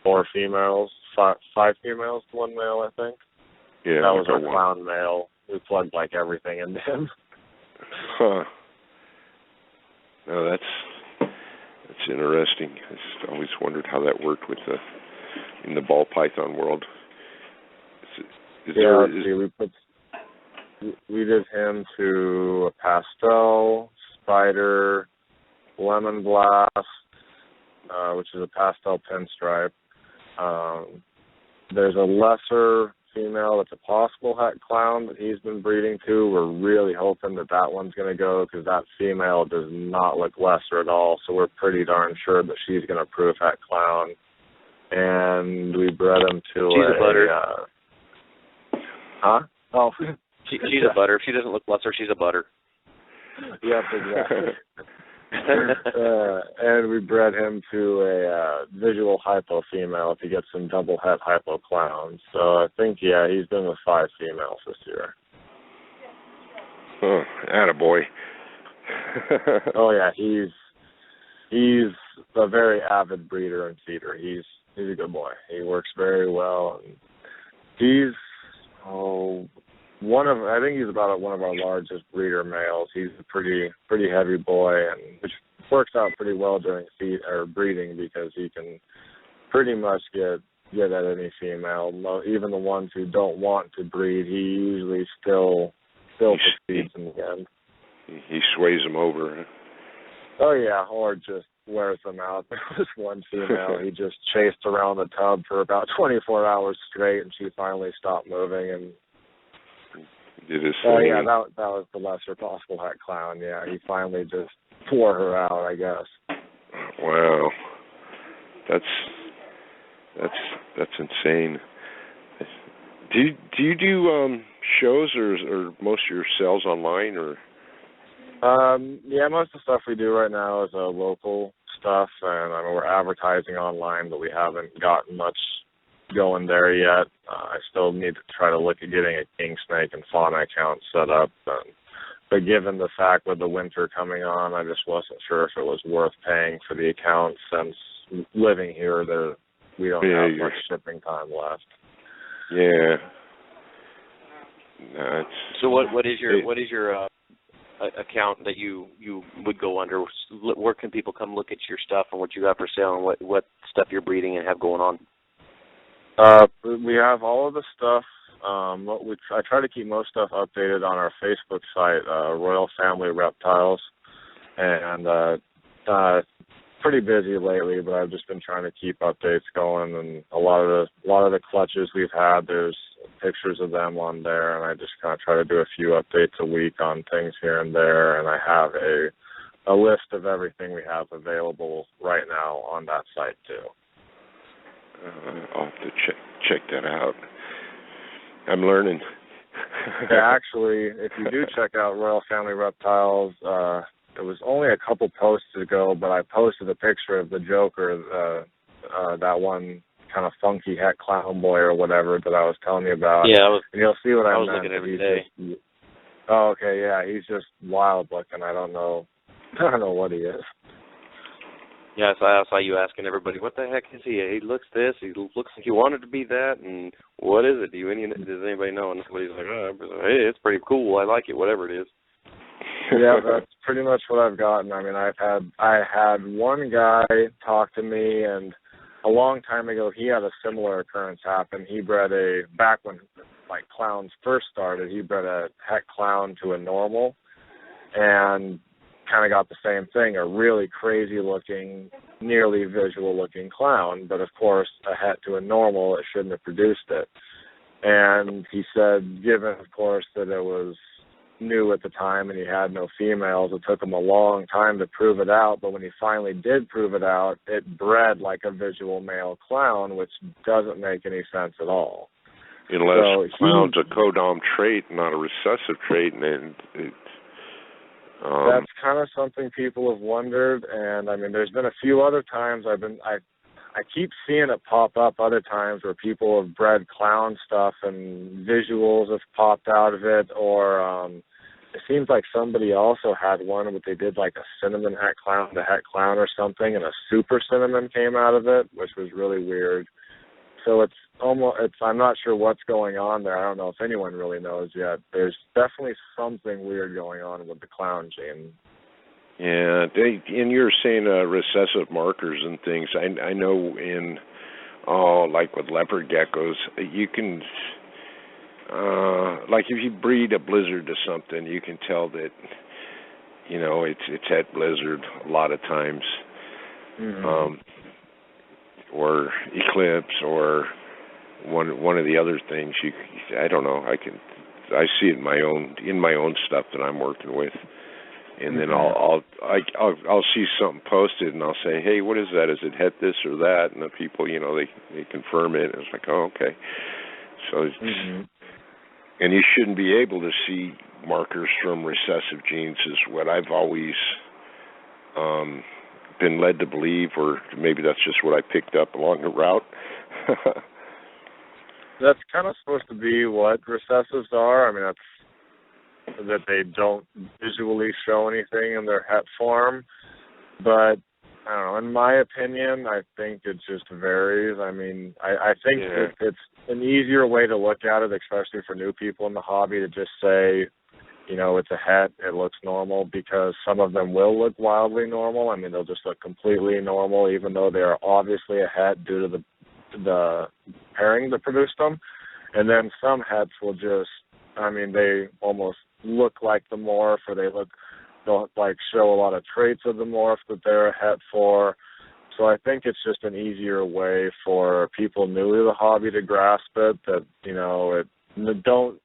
4 females, 5 females to 1 male, I think. Yeah, that was our clown male. We plugged like everything into him. Huh. No, that's interesting. I just always wondered how that worked in the ball python world. We did him to a pastel, spider, lemon blast, which is a pastel pinstripe. There's a lesser female that's a possible hat clown that he's been breeding to. We're really hoping that one's going to go because that female does not look lesser at all. So we're pretty darn sure that she's going to prove hat clown. And we bred him to she's a butter. Huh? Oh. She's a butter. If she doesn't look lesser, she's a butter. Yep, exactly. And we bred him to a visual hypo female to get some double het hypo clowns. So I think, he's been with 5 females this year. Oh, attaboy. Oh, yeah, he's a very avid breeder and feeder. He's a good boy. He works very well. And he's, I think he's about one of our largest breeder males. He's a pretty heavy boy, and which works out pretty well during breeding because he can pretty much get at any female. Even the ones who don't want to breed, he usually still succeeds in the end. He sways them over. Oh yeah, or just wears them out. There was one female he just chased around the tub for about 24 hours straight, and she finally stopped moving and. Oh yeah, that was the lesser possible hat clown. Yeah, he finally just tore her out, I guess. Wow, that's insane. Do you do shows or most of your sales online or? Yeah, most of the stuff we do right now is local stuff, and I mean, we're advertising online, but we haven't gotten much going there yet. I still need to try to look at getting a king snake and fauna account set up. But given the fact with the winter coming on, I just wasn't sure if it was worth paying for the account since living here, we don't have much shipping time left. Yeah. So what is your account that you would go under? Where can people come look at your stuff and what you got for sale and what stuff you're breeding and have going on? We have all of the stuff. I try to keep most stuff updated on our Facebook site, Royal Family Reptiles, and pretty busy lately. But I've just been trying to keep updates going, and a lot of the clutches we've had, there's pictures of them on there, and I just kind of try to do a few updates a week on things here and there, and I have a list of everything we have available right now on that site too. I'll have to check that out. I'm learning. Yeah, actually, if you do check out Royal Family Reptiles, it was only a couple posts ago, but I posted a picture of the Joker, that one kind of funky het clown boy or whatever that I was telling you about. Yeah, and you'll see what I was meant. looking every day. Oh, okay, yeah, he's just wild looking. I don't know what he is. Yeah, so I saw you asking everybody, what the heck is he? He looks this. He looks like he wanted to be that. And what is it? Does anybody know? And somebody's like, hey, it's pretty cool. I like it, whatever it is. Yeah, that's pretty much what I've gotten. I mean, I had one guy talk to me, and a long time ago he had a similar occurrence happen. He bred back when like clowns first started, he bred a het clown to a normal, and kind of got the same thing, a really crazy looking, nearly visual looking clown, but of course a het to a normal, it shouldn't have produced it. And he said, given of course that it was new at the time and he had no females, it took him a long time to prove it out, but when he finally did prove it out, it bred like a visual male clown, which doesn't make any sense at all. Unless clown's a codom trait, not a recessive trait, and that's kind of something people have wondered, and I mean, there's been a few other times I keep seeing it pop up other times where people have bred clown stuff and visuals have popped out of it, or it seems like somebody also had one but they did like a cinnamon het clown or something, and a super cinnamon came out of it, which was really weird. So I'm not sure what's going on there. I don't know if anyone really knows yet. There's definitely something weird going on with the clown gene. Yeah, and you're saying recessive markers and things. I know in, like with leopard geckos, you can, like if you breed a blizzard to something, you can tell that, it's at blizzard a lot of times. Mm-hmm. Or eclipse, or one of the other things. I don't know. I see it in my own stuff that I'm working with, and then I'll see something posted, and I'll say, hey, what is that? Is it het this or that? And the people, they confirm it. And it's like, oh, okay. So, and you shouldn't be able to see markers from recessive genes, is what I've always been led to believe, or maybe that's just what I picked up along the route. That's kind of supposed to be what recessives are. I mean, that's that they don't visually show anything in their het form. But, I don't know, in my opinion, I think it just varies. I mean, I think it's an easier way to look at it, especially for new people in the hobby, to just say, it's a het, it looks normal, because some of them will look wildly normal. I mean, they'll just look completely normal, even though they are obviously a het due to the pairing that produced them. And then some hets will just, they almost look like the morph, or they'll like show a lot of traits of the morph that they're a het for. So I think it's just an easier way for people new to the hobby to grasp it, that, don't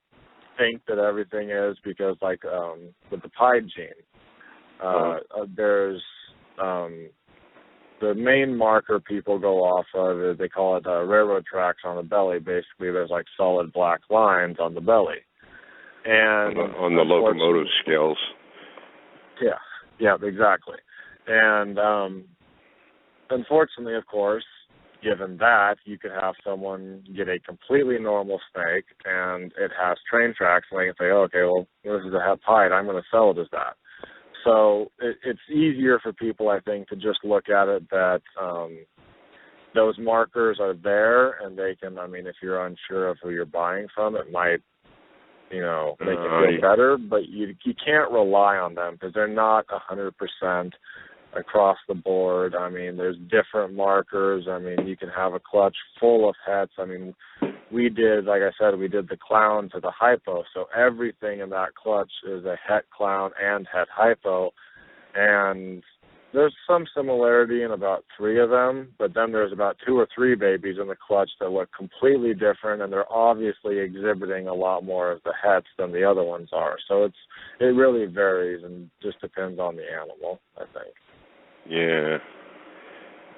think that everything is, because like with the pied gene, there's the main marker people go off of is they call it railroad tracks on the belly. Basically, there's like solid black lines on the belly. And on the locomotive scales. Yeah, exactly. And unfortunately, of course, given that, you could have someone get a completely normal snake and it has train tracks, and they can say, oh, okay, well, this is a het pied, I'm going to sell it as that. So it's easier for people, I think, to just look at it that those markers are there, and they can, I mean, if you're unsure of who you're buying from, it might, you know, make it feel better, but you can't rely on them because they're not 100% across the board. I mean, there's different markers. I mean, you can have a clutch full of hets. I mean, we did, like I said, we did the clown to the hypo, so everything in that clutch is a het clown and het hypo, and there's some similarity in about 3 of them, but then there's about 2 or 3 babies in the clutch that look completely different, and they're obviously exhibiting a lot more of the hets than the other ones are. So it really varies and just depends on the animal, I think. Yeah.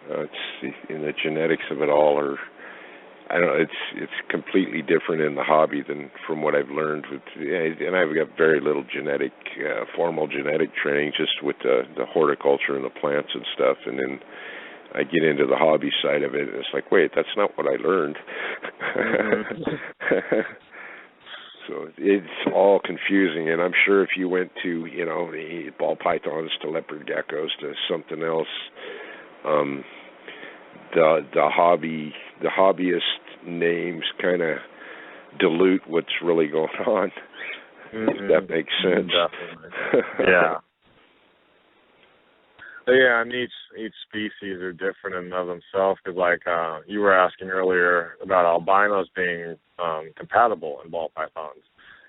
It's in the genetics of it all, or I don't know. It's completely different in the hobby than from what I've learned. And I've got very little formal genetic training, just with the horticulture and the plants and stuff. And then I get into the hobby side of it, and it's like, wait, that's not what I learned. So it's all confusing. And I'm sure if you went to, you know, the ball pythons to leopard geckos to something else, the hobbyist names kind of dilute what's really going on. If that makes sense. Definitely. Yeah. Yeah, and each species are different in and of themselves. Because, like you were asking earlier about albinos being compatible in ball pythons,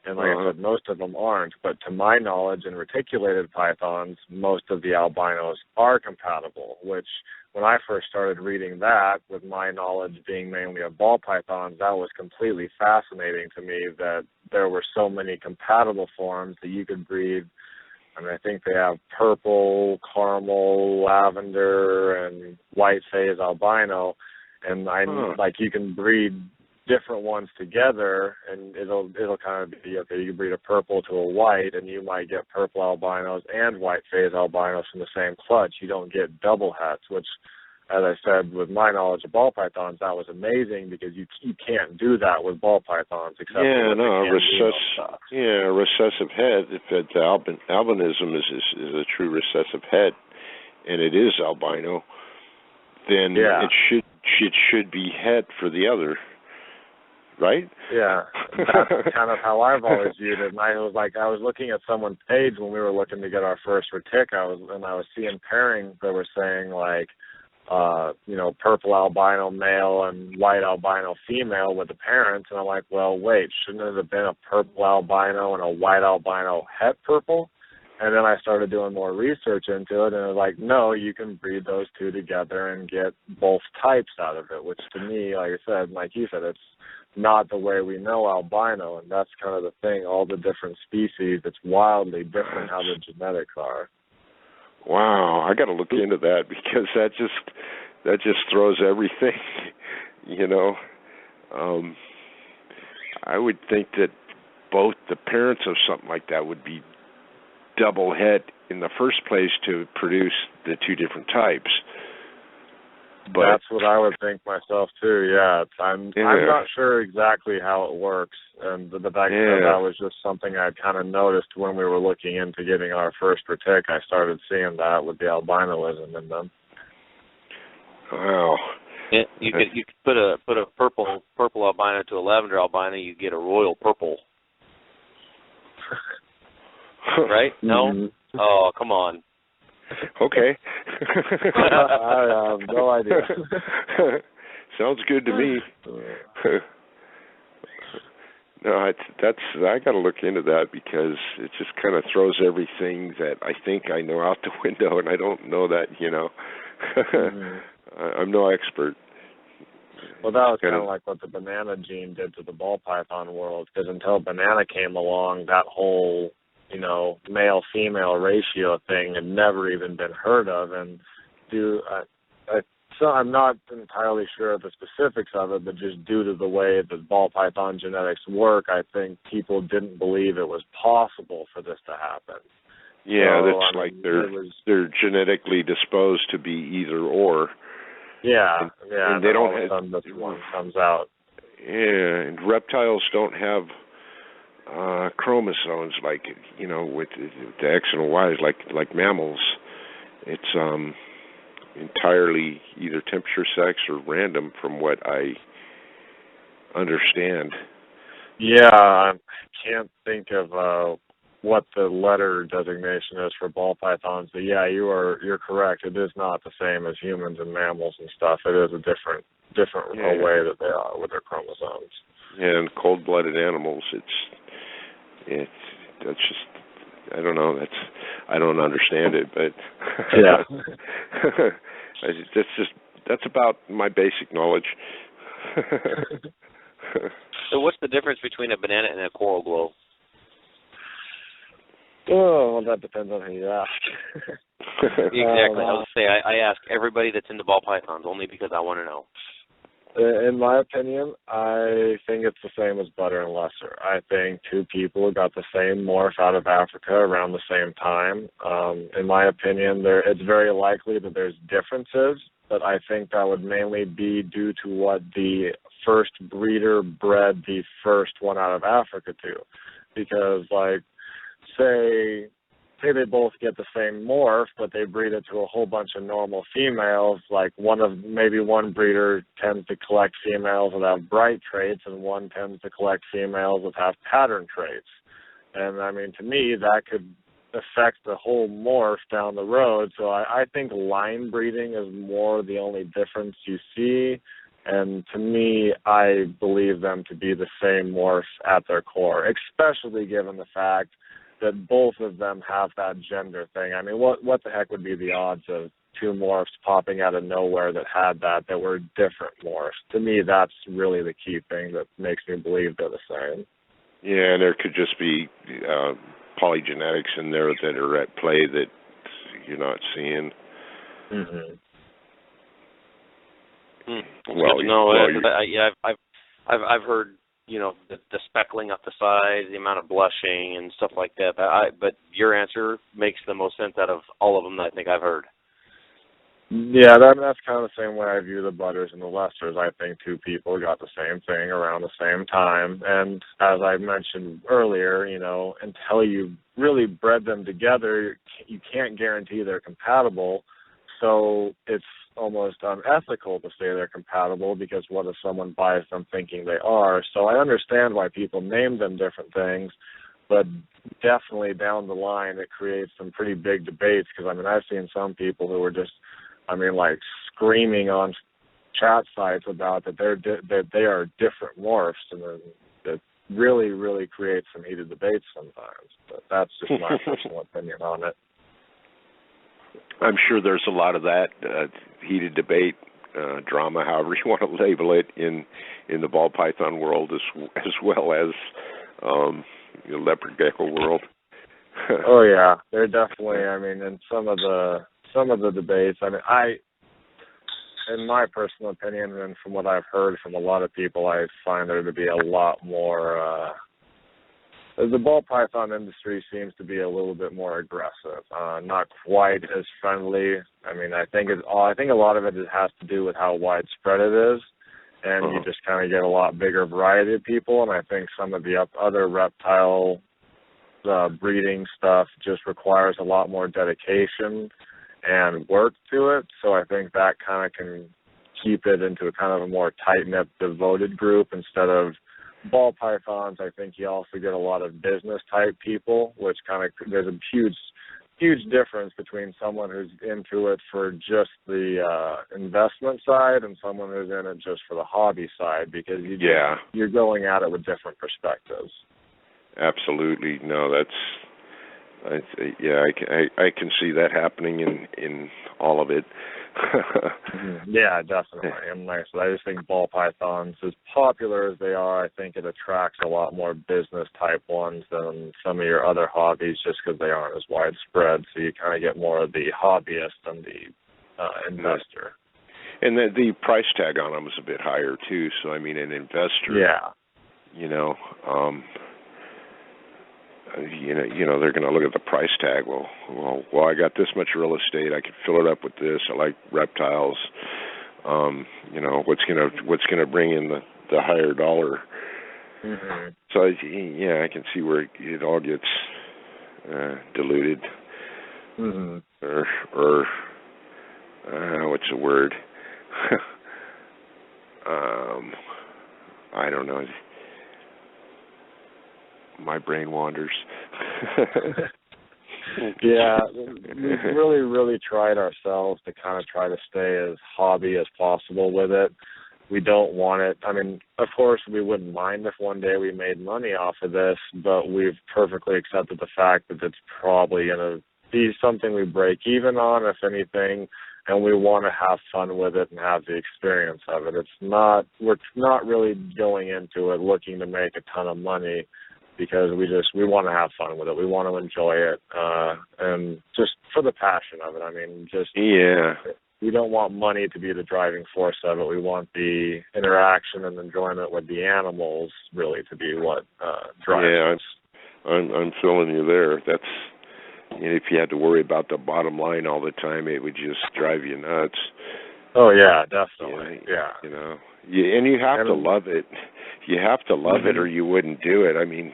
and like I said, most of them aren't. But to my knowledge, in reticulated pythons, most of the albinos are compatible. Which, when I first started reading that, with my knowledge being mainly of ball pythons, that was completely fascinating to me. That there were so many compatible forms that you could breed. I mean, I think they have purple, caramel, lavender, and white phase albino, and like you can breed different ones together, and it'll kind of be, okay, you can breed a purple to a white, and you might get purple albinos and white phase albinos from the same clutch. You don't get double hets, which, as I said, with my knowledge of ball pythons, that was amazing because you can't do that with ball pythons except recessive head. If it's albinism is a true recessive head, and it is albino, then it should be het for the other, right? Yeah, that's kind of how I've always viewed it. And I was looking at someone's page when we were looking to get our first retic. I was seeing pairings that were saying like, you know, purple albino male and white albino female with the parents, and I'm like, well, wait, shouldn't it have been a purple albino and a white albino het purple? And then I started doing more research into it, and it was like, no, you can breed those two together and get both types out of it, which to me, like I said, like you said, it's not the way we know albino, and that's kind of the thing, all the different species, it's wildly different how the genetics are. Wow, I got to look into that because that just throws everything. You know, I would think that both the parents of something like that would be double het in the first place to produce the 2 different types. But that's what I would think myself too. Yeah, I'm not sure exactly how it works, and the fact that was just something I kind of noticed when we were looking into getting our first retic. I started seeing that with the albinoism in them. Wow. Yeah, you could put a purple albino to a lavender albino, you get a royal purple. Right? No? Mm-hmm. Oh, come on. Okay. I have no idea. Sounds good to me. No, I got to look into that because it just kind of throws everything that I think I know out the window, and I don't know that, you know. I'm no expert. Well, that was kind of like what the banana gene did to the ball python world, because until banana came along, that whole, you know, male-female ratio thing had never even been heard of. And I'm not entirely sure of the specifics of it, but just due to the way that ball python genetics work, I think people didn't believe it was possible for this to happen. Yeah, so, that's like they're genetically disposed to be either or. Yeah, and they don't have this one comes out. Yeah, and reptiles don't have chromosomes like with the X and Y's like mammals. It's entirely either temperature, sex, or random, from what I understand. Yeah, I can't think of what the letter designation is for ball pythons, but yeah, you're correct. It is not the same as humans and mammals and stuff. It is a different way that they are with their chromosomes. Yeah, and cold-blooded animals, that's just, I don't know. I don't understand it, but yeah, that's about my basic knowledge. So what's the difference between a banana and a coral glow? Oh, well, that depends on who you ask. Exactly. I was say I ask everybody that's into ball pythons only because I want to know. In my opinion, I think it's the same as butter and lesser. I think two people got the same morph out of Africa around the same time. In my opinion, it's very likely that there's differences, but I think that would mainly be due to what the first breeder bred the first one out of Africa to. Because, say they both get the same morph, but they breed it to a whole bunch of normal females. Like one breeder tends to collect females that have bright traits, and one tends to collect females that have pattern traits. And I mean, to me, that could affect the whole morph down the road. So I think line breeding is more the only difference you see. And to me, I believe them to be the same morphs at their core, especially given the fact that both of them have that gender thing. I mean, what the heck would be the odds of two morphs popping out of nowhere that had that were different morphs? To me, that's really the key thing that makes me believe they're the same. Yeah, and there could just be polygenetics in there that are at play that you're not seeing. Mm-hmm. I've heard the speckling up the side, the amount of blushing and stuff like that. But your answer makes the most sense out of all of them that I think I've heard. Yeah, that's kind of the same way I view the butters and the lessers. I think two people got the same thing around the same time. And as I mentioned earlier, until you really bred them together, you can't guarantee they're compatible. So it's almost unethical to say they're compatible, because what if someone buys them thinking they are? So I understand why people name them different things, but definitely down the line it creates some pretty big debates, because I've seen some people who were just screaming on chat sites about that they are different morphs, and that really, really creates some heated debates sometimes. But that's just my personal opinion on it. I'm sure there's a lot of that heated debate, drama, however you want to label it, in the ball python world as well as the leopard gecko world. Oh yeah, they're definitely. In some of the debates, in my personal opinion, and from what I've heard from a lot of people, I find there to be a lot more. The ball python industry seems to be a little bit more aggressive, not quite as friendly. I think a lot of it has to do with how widespread it is, and you just kind of get a lot bigger variety of people. And I think some of the other reptile breeding stuff just requires a lot more dedication and work to it. So I think that kind of can keep it into a kind of a more tight-knit, devoted group instead of ball pythons. I think you also get a lot of business-type people, which there's a huge difference between someone who's into it for just the investment side and someone who's in it just for the hobby side, because you're going at it with different perspectives. Absolutely. No, I can see that happening in all of it. Yeah, definitely. I just think ball pythons, as popular as they are, I think it attracts a lot more business type ones than some of your other hobbies, just because they aren't as widespread. So you kind of get more of the hobbyist than the investor. And the price tag on them is a bit higher too. So I mean, an investor, you know, they're going to look at the price tag. Well, I got this much real estate. I could fill it up with this. I like reptiles. What's going to bring in the higher dollar? Mm-hmm. So I can see where it all gets diluted, mm-hmm. or what's the word? I don't know. My brain wanders. Yeah, we've really tried ourselves to kind of try to stay as hobby as possible with it. We don't want it. I mean, of course, we wouldn't mind if one day we made money off of this, but we've perfectly accepted the fact that it's probably going to be something we break even on, if anything, and we want to have fun with it and have the experience of it. We're not really going into it looking to make a ton of money, because we want to have fun with it. We want to enjoy it, and just for the passion of it. I mean, we don't want money to be the driving force of it. We want the interaction and enjoyment with the animals really to be what drives us. I'm feeling you there. That's, if you had to worry about the bottom line all the time, it would just drive you nuts. Oh yeah, definitely. Yeah. And you have to love it. You have to love it, or you wouldn't do it. I mean,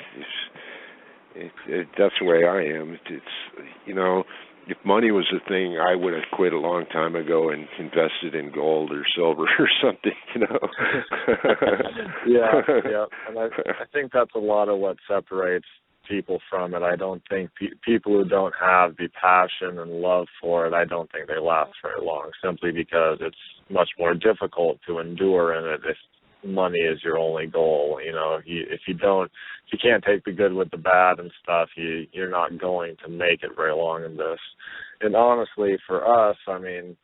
that's the way I am. If money was a thing, I would have quit a long time ago and invested in gold or silver or something. Yeah. And I think that's a lot of what separates people from it. I don't think people who don't have the passion and love for it, I don't think they last very long, simply because it's much more difficult to endure in it if money is your only goal. If you can't take the good with the bad and stuff, you're not going to make it very long in this. And honestly, for us, I mean,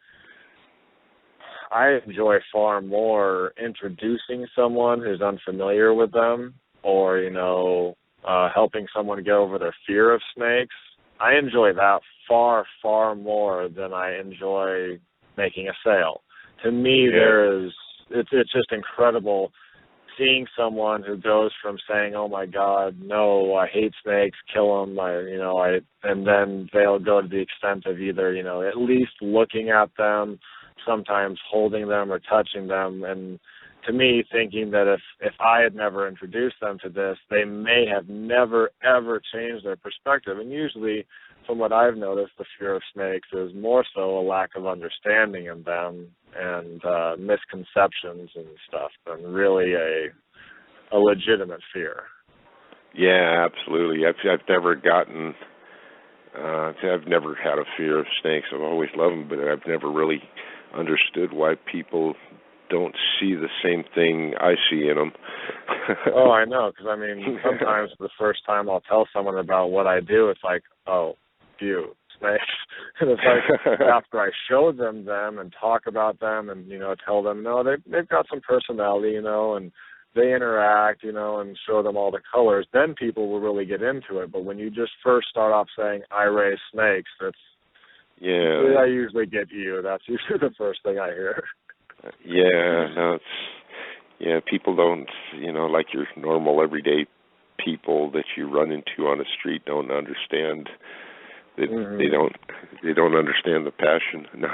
I enjoy far more introducing someone who's unfamiliar with them, or helping someone get over their fear of snakes. I enjoy that far, far more than I enjoy making a sale. To me, it's just incredible seeing someone who goes from saying, "Oh my God, no, I hate snakes, kill them," and then they'll go to the extent of either, at least looking at them, sometimes holding them or touching them, and to me, thinking that if I had never introduced them to this, they may have never, ever changed their perspective. And usually, from what I've noticed, the fear of snakes is more so a lack of understanding in them and misconceptions and stuff than really a legitimate fear. Yeah, absolutely. I've never gotten, I've never had a fear of snakes. I've always loved them, but I've never really understood why people don't see the same thing I see in them. Oh, I know, because I mean, sometimes the first time I'll tell someone about what I do, it's like, oh, phew, snakes. And it's like after I show them and talk about them and, tell them, no, they've got some personality, and they interact, and show them all the colors, then people will really get into it. But when you just first start off saying, I raise snakes, I usually get you. That's usually the first thing I hear. People don't, like your normal everyday people that you run into on the street don't understand that they don't understand the passion. No,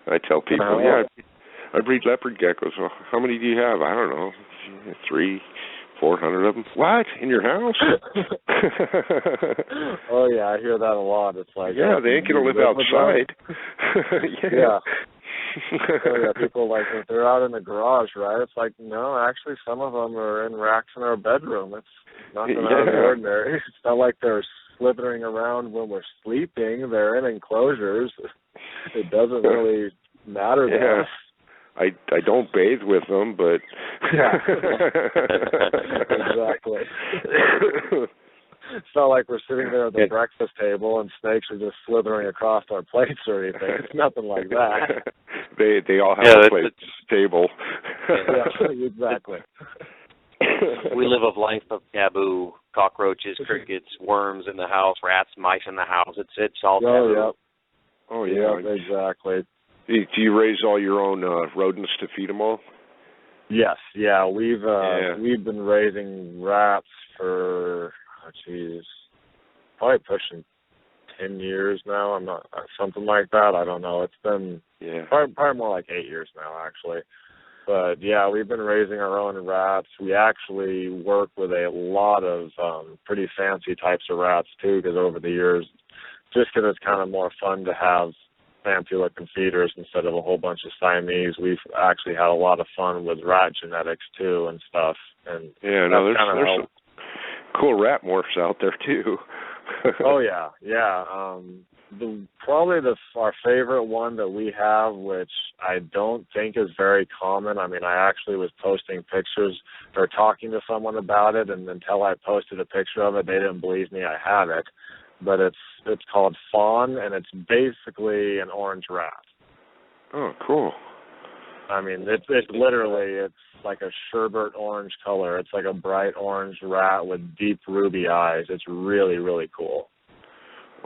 I tell people, I breed leopard geckos. Well, how many do you have? I don't know, 300-400 of them. What, in your house? Oh yeah, I hear that a lot. It's like, they ain't gonna live outside. People like, if they're out in the garage, right? It's like, no, actually some of them are in racks in our bedroom. It's nothing out of the ordinary. It's not like they're slithering around when we're sleeping. They're in enclosures. It doesn't really matter to us. I don't bathe with them, but exactly. It's not like we're sitting there at the breakfast table and snakes are just slithering across our plates or anything. It's nothing like that. They all have a plate table. Exactly. We live a life of taboo: cockroaches, crickets, worms in the house, rats, mice in the house. It's all taboo. Oh yeah, exactly. Do you raise all your own rodents to feed them all? Yes, yeah, we've been raising rats for probably pushing 10 years now. I'm not something like that. I don't know. It's been probably more like 8 years now, actually. But yeah, we've been raising our own rats. We actually work with a lot of pretty fancy types of rats too, because over the years, just because it's kind of more fun to have fancy-looking feeders instead of a whole bunch of Siamese. We've actually had a lot of fun with rat genetics too and stuff. And there's some cool rat morphs out there too. Oh yeah. Our favorite one that we have, which I don't think is very common. I mean, I actually was posting pictures or talking to someone about it, and until I posted a picture of it, they didn't believe me I had it. But it's called fawn, and it's basically an orange rat. Oh, cool. I mean, it's literally like a sherbet orange color. It's like a bright orange rat with deep ruby eyes. It's really, really cool.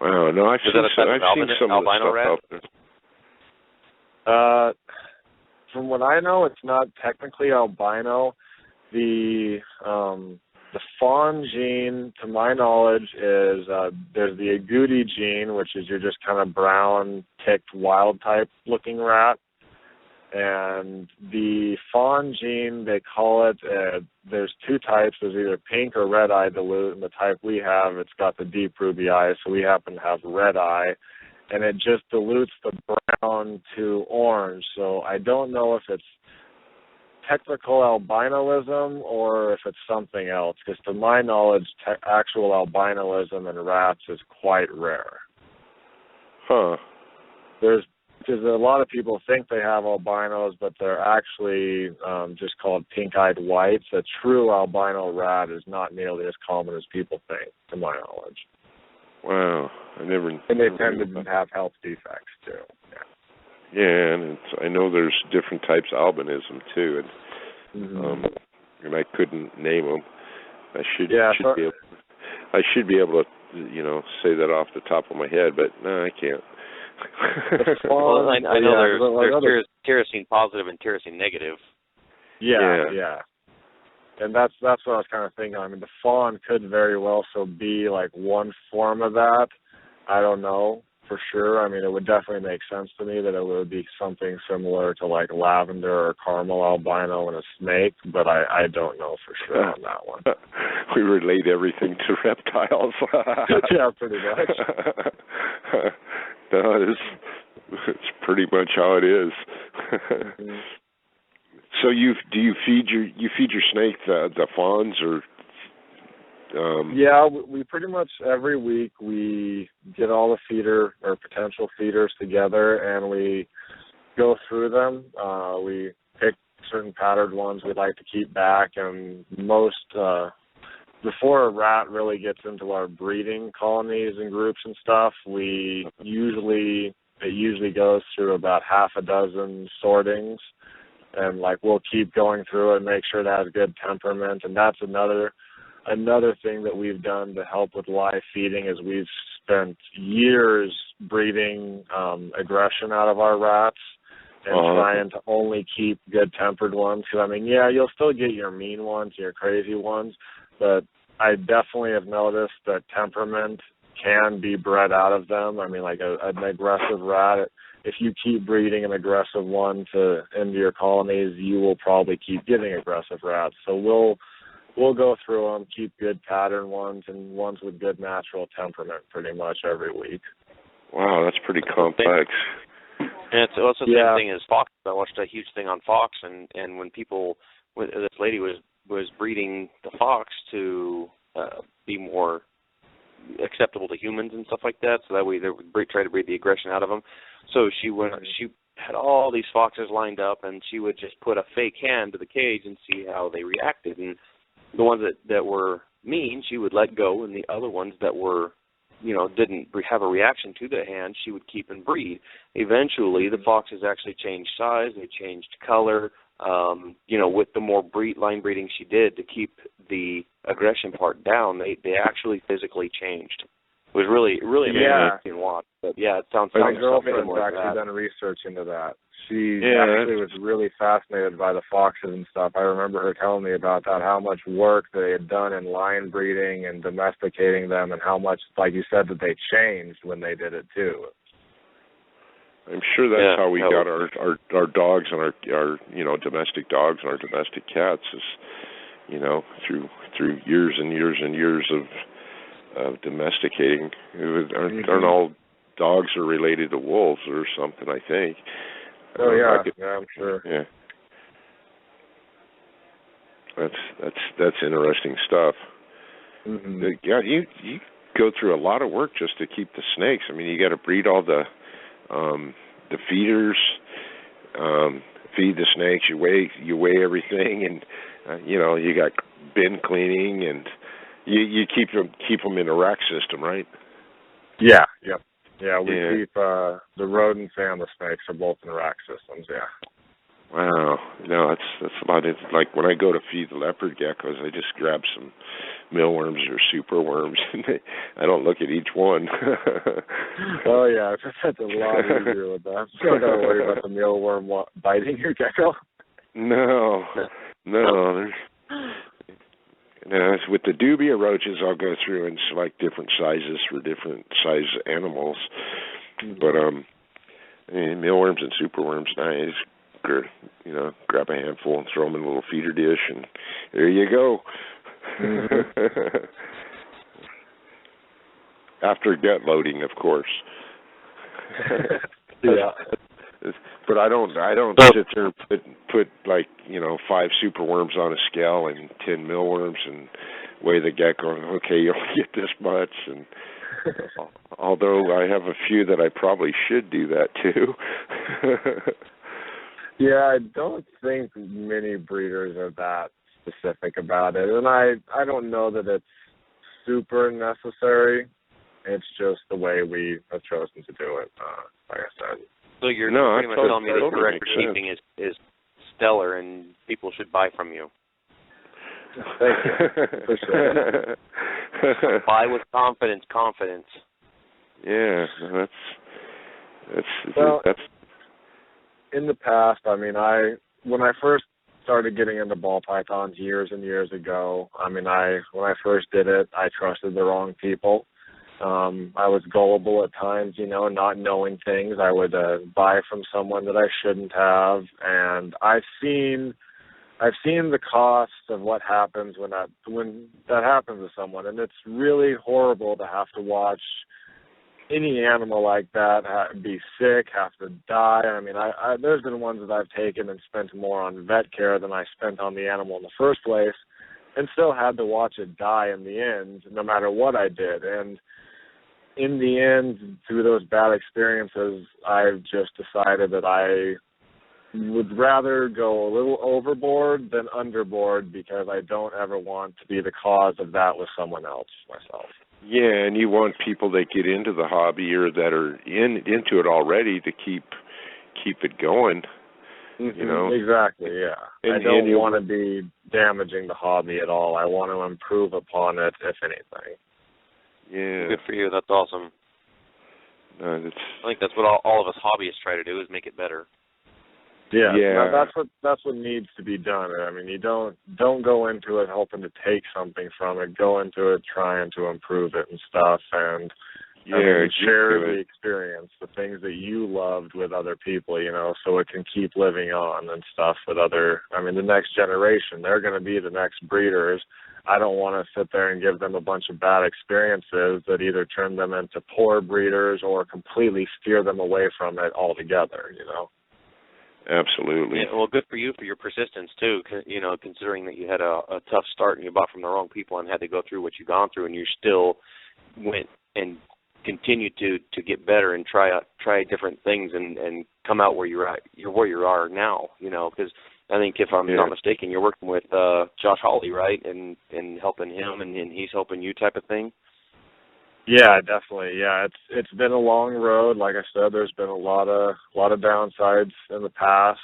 Wow, no, I've seen some albino of the stuff out there. From what I know, it's not technically albino. The fawn gene, to my knowledge, is there's the agouti gene, which is your just kind of brown, ticked, wild-type looking rat. And the fawn gene, they call it, there's two types. There's either pink or red-eye dilute, and the type we have, it's got the deep ruby eyes, so we happen to have red-eye. And it just dilutes the brown to orange. So I don't know if it's technical albinoism or if it's something else, because to my knowledge, actual albinoism in rats is quite rare. Huh. Because a lot of people think they have albinos, but they're actually just called pink-eyed whites. A true albino rat is not nearly as common as people think, to my knowledge. Wow, And they tend to have health defects too. Yeah, and I know there's different types of albinism too, and and I couldn't name them. I should be able to, say that off the top of my head, but no, I can't. Well, I know there's tyrosine positive and tyrosine negative. Yeah. And that's what I was kind of thinking. I mean, the fawn could very well be like one form of that. I don't know for sure. I mean, it would definitely make sense to me that it would be something similar to like lavender or caramel albino in a snake, but I don't know for sure on that one. We relate everything to reptiles. Yeah, pretty much. No, it's pretty much how it is. Mm-hmm. So do you feed your snake the fawns or? Yeah, we pretty much every week we get all the feeder or potential feeders together and we go through them. We pick certain patterned ones we'd like to keep back, and most before a rat really gets into our breeding colonies and groups and stuff, it usually goes through about half a dozen sortings, and like we'll keep going through it and make sure it has good temperament. And that's another thing that we've done to help with live feeding is we've spent years breeding aggression out of our rats and trying to only keep good-tempered ones. Because, I mean, yeah, you'll still get your mean ones, your crazy ones, but I definitely have noticed that temperament can be bred out of them. I mean, like an aggressive rat, if you keep breeding an aggressive one into your colonies, you will probably keep getting aggressive rats. So we'll go through them, keep good pattern ones and ones with good natural temperament pretty much every week. Wow, that's pretty complex. And it's also the same thing as fox. I watched a huge thing on fox, and when this lady was breeding the fox to be more acceptable to humans and stuff like that, so that way they would try to breed the aggression out of them. So she had all these foxes lined up, and she would just put a fake hand to the cage and see how they reacted. And the ones that were mean, she would let go, and the other ones that were, didn't have a reaction to the hand, she would keep and breed. Eventually, the foxes actually changed size, they changed color. With the more line breeding she did to keep the aggression part down, they actually physically changed. was really Yeah. amazing to watch. But yeah, it sounds My something girlfriend's similar to actually that. done research into that. She actually was really fascinated by the foxes and stuff. I remember her telling me about that, how much work they had done in line breeding and domesticating them, and how much, like you said, that they changed when they did it too. I'm sure that's how we got our dogs and our domestic dogs and our domestic cats is, through years and years and years of domesticating. Aren't all dogs are related to wolves or something, I think. Oh yeah, I'm sure. Yeah. That's interesting stuff. Mm-hmm. Yeah, you go through a lot of work just to keep the snakes. I mean, you got to breed all the feeders, feed the snakes. You weigh everything, and you got bin cleaning, and you keep them in a rack system, right? Yeah. Yep. Yeah, we keep the rodents and the snakes are both in rack systems. Yeah. Wow, no, that's a lot. It's like when I go to feed the leopard geckos, I just grab some mealworms or superworms, and I don't look at each one. Oh yeah, that's a lot easier with that. You don't got to worry about the mealworm biting your gecko. No. It's with the dubia roaches, I'll go through and select different sizes for different size animals. But mealworms and superworms, I just grab a handful and throw them in a little feeder dish, and there you go. After gut loading, of course. Yeah. But I don't sit there and put like 5 superworms on a scale and 10 mealworms and weigh the gecko. Okay, you'll get this much. And although I have a few that I probably should do that too. Yeah, I don't think many breeders are that specific about it, and I don't know that it's super necessary. It's just the way we have chosen to do it, like I said. So you're pretty much telling me that your record keeping is stellar and people should buy from you. Thank you. For sure. Buy with confidence. Yeah, that's. In the past, I mean, when I first started getting into ball pythons years and years ago, I mean, when I first did it, I trusted the wrong people. I was gullible at times, not knowing things. I would buy from someone that I shouldn't have, and I've seen the cost of what happens when that happens to someone, and it's really horrible to have to watch any animal like that be sick, have to die. I mean, there's been ones that I've taken and spent more on vet care than I spent on the animal in the first place, and still had to watch it die in the end, no matter what I did. And in the end, through those bad experiences, I've just decided that I would rather go a little overboard than underboard, because I don't ever want to be the cause of that with someone else myself. Yeah, and you want people that get into the hobby or that are into it already to keep it going. Exactly, yeah. I don't want to be damaging the hobby at all. I want to improve upon it, if anything. Yeah. Good for you. That's awesome. I think that's what all of us hobbyists try to do, is make it better. Yeah. Now, that's what needs to be done. I mean, you don't go into it hoping to take something from it. Go into it trying to improve it and stuff, and share the experience, the things that you loved with other people, so it can keep living on and stuff with the next generation. They're going to be the next breeders. I don't want to sit there and give them a bunch of bad experiences that either turn them into poor breeders or completely steer them away from it altogether, Absolutely. Yeah, well, good for you for your persistence, too, considering that you had a tough start and you bought from the wrong people and had to go through what you've gone through, and you still went and continued to get better and try different things and come out where you're at, where you are now, because I think, if I'm not mistaken, you're working with Josh Hawley, right, and helping him, and he's helping you type of thing? Yeah, definitely. Yeah, it's been a long road. Like I said, there's been a lot of downsides in the past.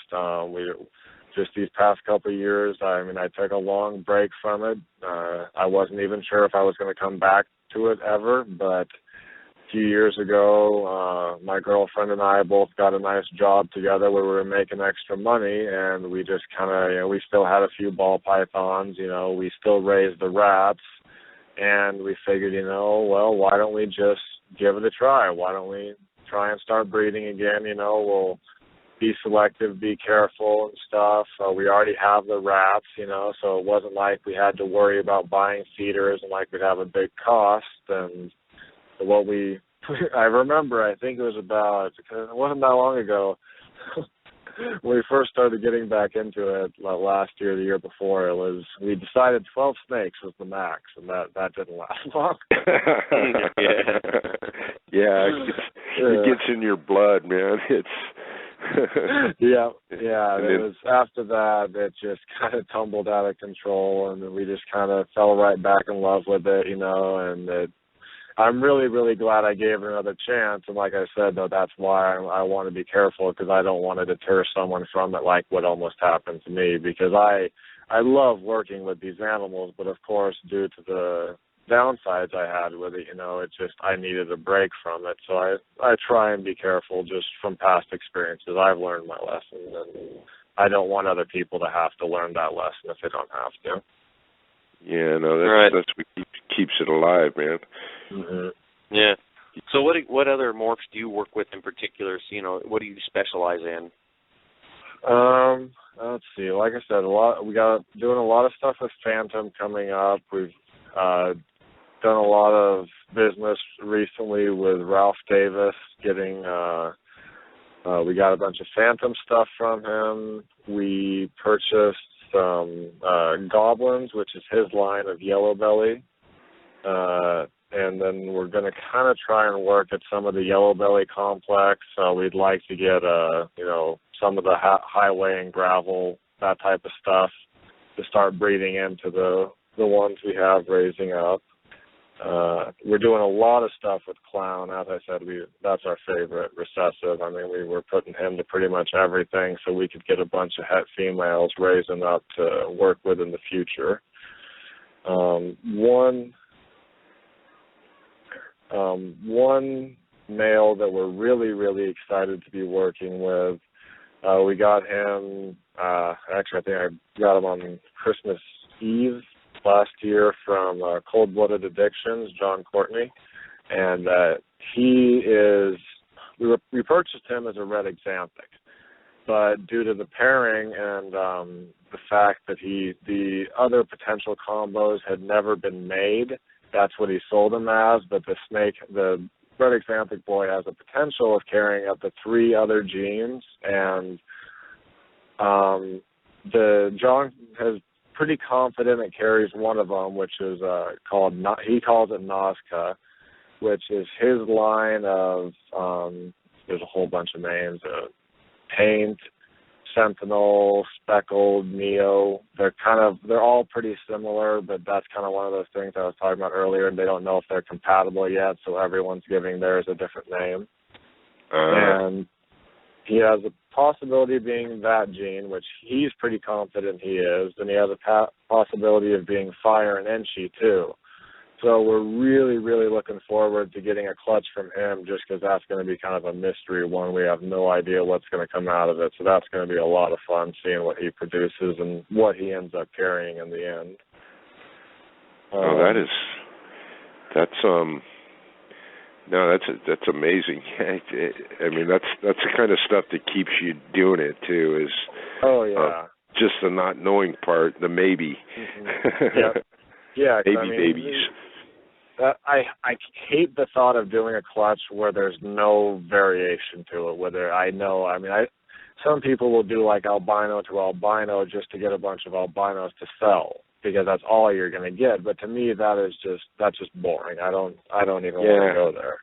Just these past couple of years, I took a long break from it. I wasn't even sure if I was going to come back to it ever, but few years ago, my girlfriend and I both got a nice job together where we were making extra money, and we just kind of, we still had a few ball pythons, we still raised the rats, and we figured, well, why don't we just give it a try? Why don't we try and start breeding again? We'll be selective, be careful and stuff. We already have the rats, so it wasn't like we had to worry about buying feeders and like we'd have a big cost. And I remember, I think it was it wasn't that long ago, when we first started getting back into it last year, the year before, we decided 12 snakes was the max, and that didn't last long. It gets in your blood, man. It's yeah. It was after that it just kind of tumbled out of control, and we just kind of fell right back in love with it, and I'm really, really glad I gave it another chance. And like I said, though, that's why I want to be careful, because I don't want to deter someone from it like what almost happened to me, because I love working with these animals, but of course, due to the downsides I had with it, I needed a break from it. So I try and be careful just from past experiences. I've learned my lesson, and I don't want other people to have to learn that lesson if they don't have to. Yeah, no, that's what keeps it alive, man. Mm-hmm. Yeah. So what other morphs do you work with in particular? So, what do you specialize in? Let's see. Like I said, we got doing a lot of stuff with Phantom coming up. We've done a lot of business recently with Ralph Davis. We got a bunch of Phantom stuff from him. We purchased some Goblins, which is his line of yellow belly. And then we're going to kind of try and work at some of the yellow belly complex. We'd like to get, some of the highway and gravel, that type of stuff, to start breeding into the ones we have raising up. We're doing a lot of stuff with Clown. As I said, that's our favorite, recessive. I mean, we were putting him to pretty much everything so we could get a bunch of het females raising up to work with in the future. One male that we're really, really excited to be working with, we got him, actually I think I got him on Christmas Eve last year from Cold Blooded Addictions, John Courtney, and we purchased him as a red exanthic, but due to the pairing and the fact that the other potential combos had never been made, that's what he sold him as. But the red exanthic boy has a potential of carrying up to 3 other genes, and John has pretty confident it carries one of them, which is he calls it Nazca, which is his line of there's a whole bunch of names, Paint, Sentinel, Speckled, Neo. They're all pretty similar, but that's kind of one of those things I was talking about earlier, and they don't know if they're compatible yet, so everyone's giving theirs a different name. And he has a possibility of being that gene, which he's pretty confident he is, and he has a possibility of being Fire and Enchi too. So we're really, really looking forward to getting a clutch from him, just because that's going to be kind of a mystery one. We have no idea what's going to come out of it, so that's going to be a lot of fun seeing what he produces and what he ends up carrying in the end. That's amazing. I mean, that's the kind of stuff that keeps you doing it too. Just the not knowing part, the maybe. Mm-hmm. Yep. Yeah, babies. I hate the thought of doing a clutch where there's no variation to it. Some people will do like albino to albino just to get a bunch of albinos to sell, because that's all you're going to get. But to me, that's just boring. I don't even want to go there.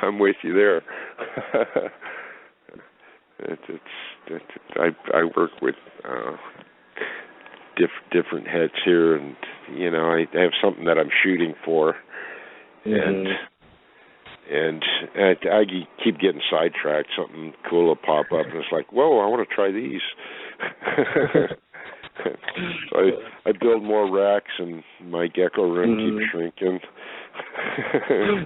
I'm with you there. I work with different heads here, and I have something that I'm shooting for, and I keep getting sidetracked. Something cool will pop up, and it's like, whoa, I want to try these. So I build more racks, and my gecko room keeps shrinking.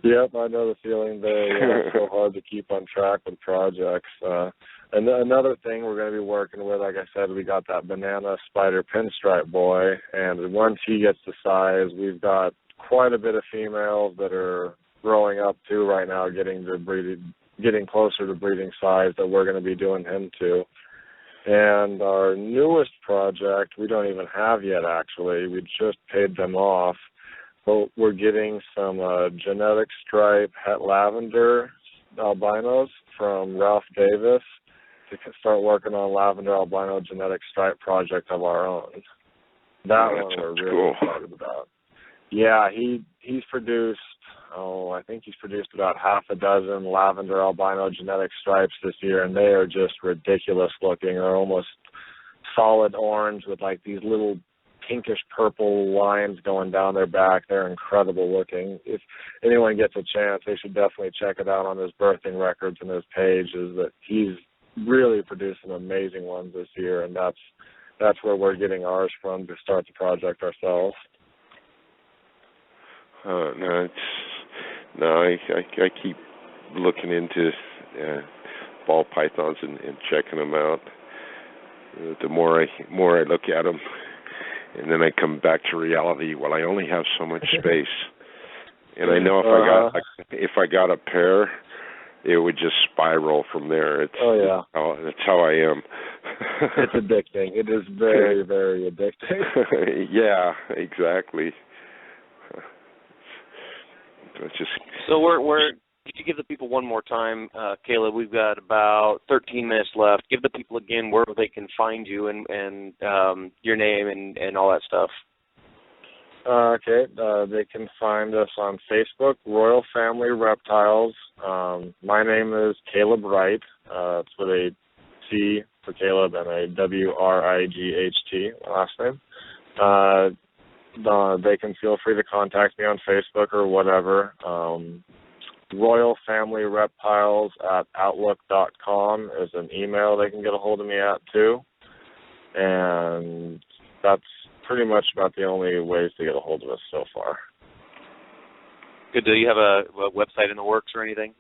Yep, I know the feeling there. Yeah, it's so hard to keep on track with projects. And another thing we're going to be working with, like I said, we got that banana spider pinstripe boy, and once he gets to size, we've got quite a bit of females that are growing up too right now, getting closer to breeding size that we're going to be doing him to. And our newest project, we don't even have yet actually. We just paid them off. But we're getting some genetic stripe het lavender albinos from Ralph Davis to start working on lavender albino genetic stripe project of our own. That one we're really excited about. Yeah, he's produced, I think he's produced about half a dozen lavender albino genetic stripes this year, and they are just ridiculous looking. They're almost solid orange with like these little pinkish purple lines going down their back. They're incredible looking. If anyone gets a chance, they should definitely check it out on his birthing records and his page. Is that he's really produced some amazing ones this year, and that's where we're getting ours from to start the project ourselves. I keep looking into ball pythons and checking them out. The more I look at them, and then I come back to reality. Well, I only have so much space, and I know if I got a pair, it would just spiral from there. That's how I am. It's addicting. It is very, very addicting. Yeah, exactly. It's just so we're. Could you give the people one more time, Caleb? We've got about 13 minutes left. Give the people again where they can find you and your name and all that stuff. Okay, they can find us on Facebook, Royal Family Reptiles. My name is Caleb Wright. It's with a C for Caleb and a W-R-I-G-H-T, last name. They can feel free to contact me on Facebook or whatever. Royal Family Reptiles at outlook.com is an email they can get a hold of me at too. And that's pretty much about the only ways to get a hold of us so far. Good. Do you have a website in the works or anything?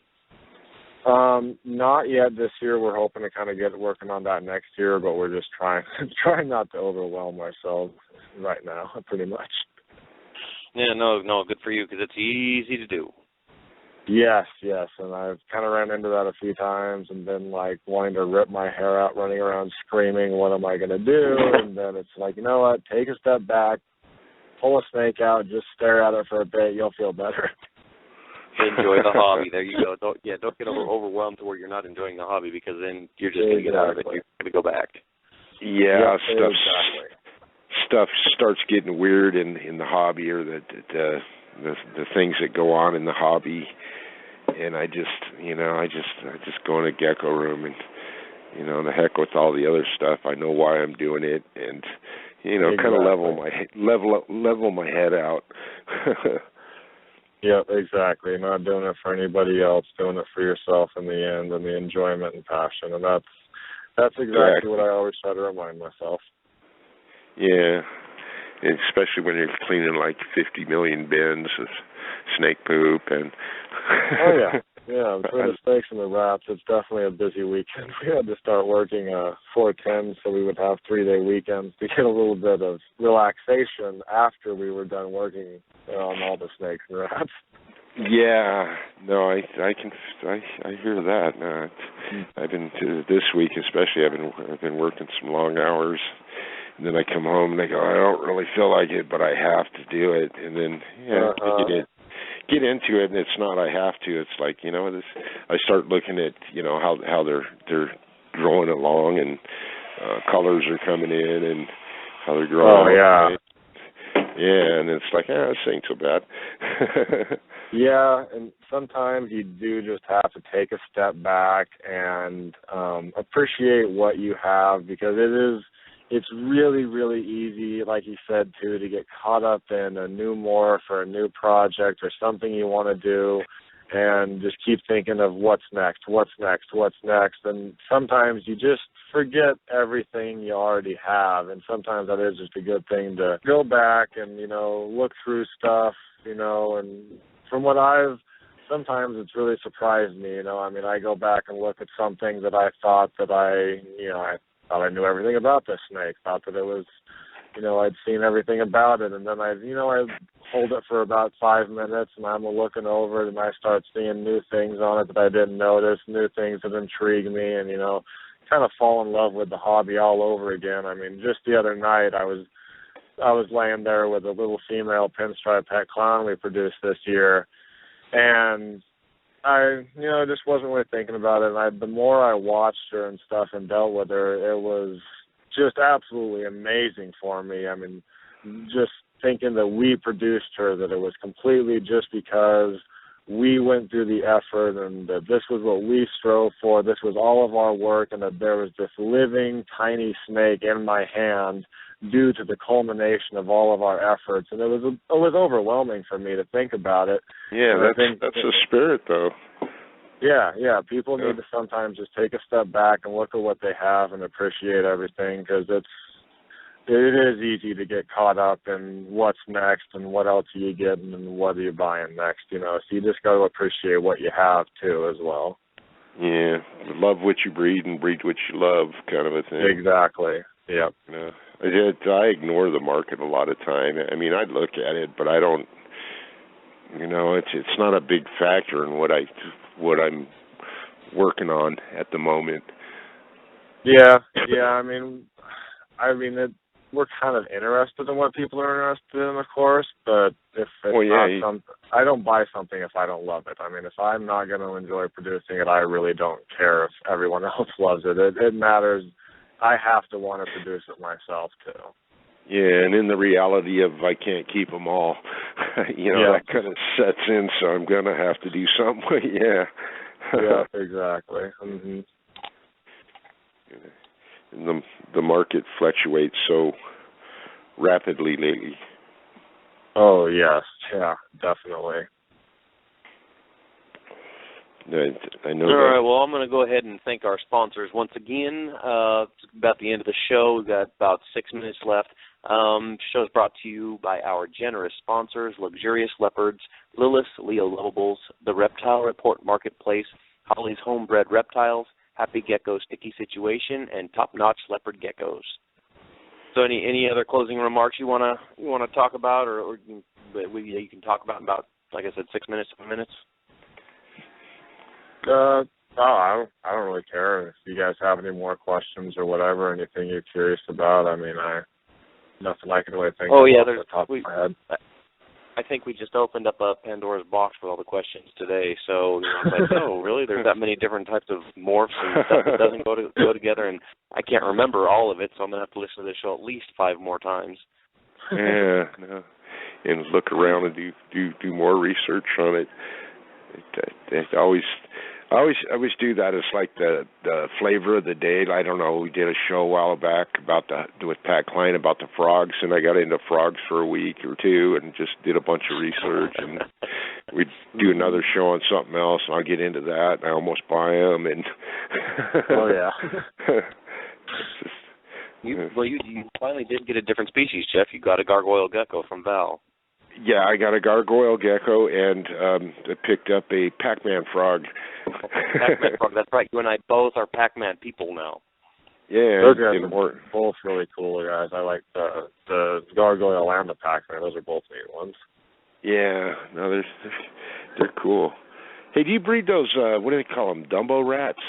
Not yet this year. We're hoping to kind of get working on that next year, but we're just trying not to overwhelm ourselves right now, pretty much. Yeah, no, good for you because it's easy to do. Yes, and I've kind of ran into that a few times and been like wanting to rip my hair out, running around screaming, what am I going to do? And then it's like, you know what, take a step back, pull a snake out, just stare at it for a bit, you'll feel better. Enjoy the hobby. There you go. Don't get overwhelmed to where you're not enjoying the hobby because then you're just going to get out of it. You're going to go back. Yeah, stuff starts getting weird in the hobby or the things that go on in the hobby, and I just go in a gecko room and the heck with all the other stuff. I know why I'm doing it, and kind of level my head out. Yep, exactly. Not doing it for anybody else, doing it for yourself in the end, and the enjoyment and passion, and that's exactly what I always try to remind myself. Yeah. Especially when you're cleaning like 50 million bins of snake poop and. Oh yeah. Between the snakes and the rats, it's definitely a busy weekend. We had to start working 4/10, so we would have 3-day weekends to get a little bit of relaxation after we were done working on all the snakes and rats. Yeah, no, I hear that. No, I've been this week especially. I've been working some long hours. And then I come home and I go, I don't really feel like it, but I have to do it. And then get into it, and it's not I have to. It's like this. I start looking at how they're growing along, and colors are coming in, and how they're growing. Oh yeah. Yeah, and it's like this ain't so bad. Yeah, and sometimes you do just have to take a step back and appreciate what you have, because it's really, really easy, like you said, too, to get caught up in a new morph or a new project or something you want to do and just keep thinking of what's next. And sometimes you just forget everything you already have, and sometimes that is just a good thing to go back and, look through stuff, and from what sometimes it's really surprised me, you know. I mean, I go back and look at something that I thought that I thought I knew everything about this snake, thought that it was, you know, I'd seen everything about it, and then I hold it for about 5 minutes, and I'm looking over it, and I start seeing new things on it that I didn't notice, new things that intrigue me, and, you know, kind of fall in love with the hobby all over again. I mean, just the other night, I was laying there with a little female pinstripe pet clown we produced this year, and I, you know, just wasn't really thinking about it, and the more I watched her and stuff and dealt with her, it was just absolutely amazing for me. I mean, just thinking that we produced her, that it was completely just because we went through the effort and that this was what we strove for, this was all of our work, and that there was this living, tiny snake in my hand due to the culmination of all of our efforts. And it was overwhelming for me to think about it. Yeah, that's the spirit, though. Yeah. People need to sometimes just take a step back and look at what they have and appreciate everything, because it is easy to get caught up in what's next and what else are you getting and what are you buying next, you know. So you just got to appreciate what you have, too, as well. Yeah, love what you breed and breed what you love kind of a thing. Exactly, yep. Yeah. I ignore the market a lot of time. I mean, I look at it, but I don't, you know, it's not a big factor in what I'm working on at the moment. Yeah. I mean, we're kind of interested in what people are interested in, of course. But if it's something, I don't buy something if I don't love it. I mean, if I'm not going to enjoy producing it, I really don't care if everyone else loves it. It matters. I have to want to produce it myself too. Yeah, and in the reality of I can't keep them all, you know, that kind of sets in. So I'm going to have to do something. Yeah, exactly. Mm-hmm. And the market fluctuates so rapidly lately. Oh yes, yeah, definitely. I know. All right, well, I'm going to go ahead and thank our sponsors once again. It's about the end of the show. We've got about 6 minutes left. The show is brought to you by our generous sponsors, Luxurious Leopards, Lilith, Leo Lovables, the Reptile Report Marketplace, Holly's Homebred Reptiles, Happy Gecko Sticky Situation, and Top Notch Leopard Geckos. So any other closing remarks you want to talk about, or you can talk about, like I said, 6 minutes, 7 minutes? I don't really care if you guys have any more questions or whatever, anything you're curious about. I mean, nothing I can really think of off the top of my head. I think we just opened up a Pandora's box with all the questions today. So, you know, it's like, oh, really? There's that many different types of morphs and stuff that doesn't go together, and I can't remember all of it, so I'm going to have to listen to this show at least 5 more times. Yeah, no. And look around and do more research on it. I always do that. It's like the flavor of the day. I don't know. We did a show a while back with Pat Klein about the frogs, and I got into frogs for a week or two and just did a bunch of research. And we'd do another show on something else, and I'll get into that. And I almost buy them. And oh yeah. You finally did get a different species, Jeff. You got a gargoyle gecko from Val. Yeah, I got a gargoyle gecko and I picked up a Pac-Man frog. Pac-Man frog, that's right. You and I both are Pac-Man people now. Yeah, those guys are both really cool guys. I like the gargoyle and the Pac-Man. Those are both neat ones. Yeah, no, they're cool. Hey, do you breed those? What do they call them? Dumbo rats?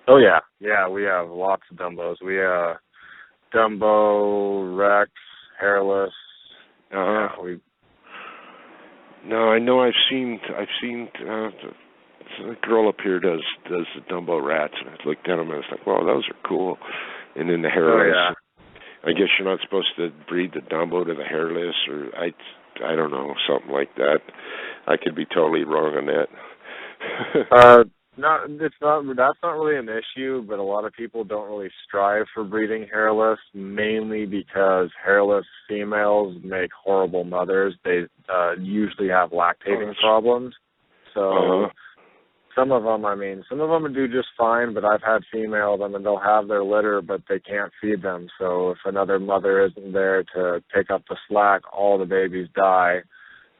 Oh yeah. We have lots of Dumbos. We Dumbo, Rex, hairless. No, I know. I've seen the girl up here does the Dumbo rats, and I looked at them and I was like, "Wow, those are cool." And then the hairless. Oh, yeah. I guess you're not supposed to breed the Dumbo to the hairless, or I don't know, something like that. I could be totally wrong on that. That's not really an issue, but a lot of people don't really strive for breeding hairless, mainly because hairless females make horrible mothers. They usually have lactating problems. So some of them do just fine, but I've had females, they'll have their litter, but they can't feed them. So if another mother isn't there to pick up the slack, all the babies die.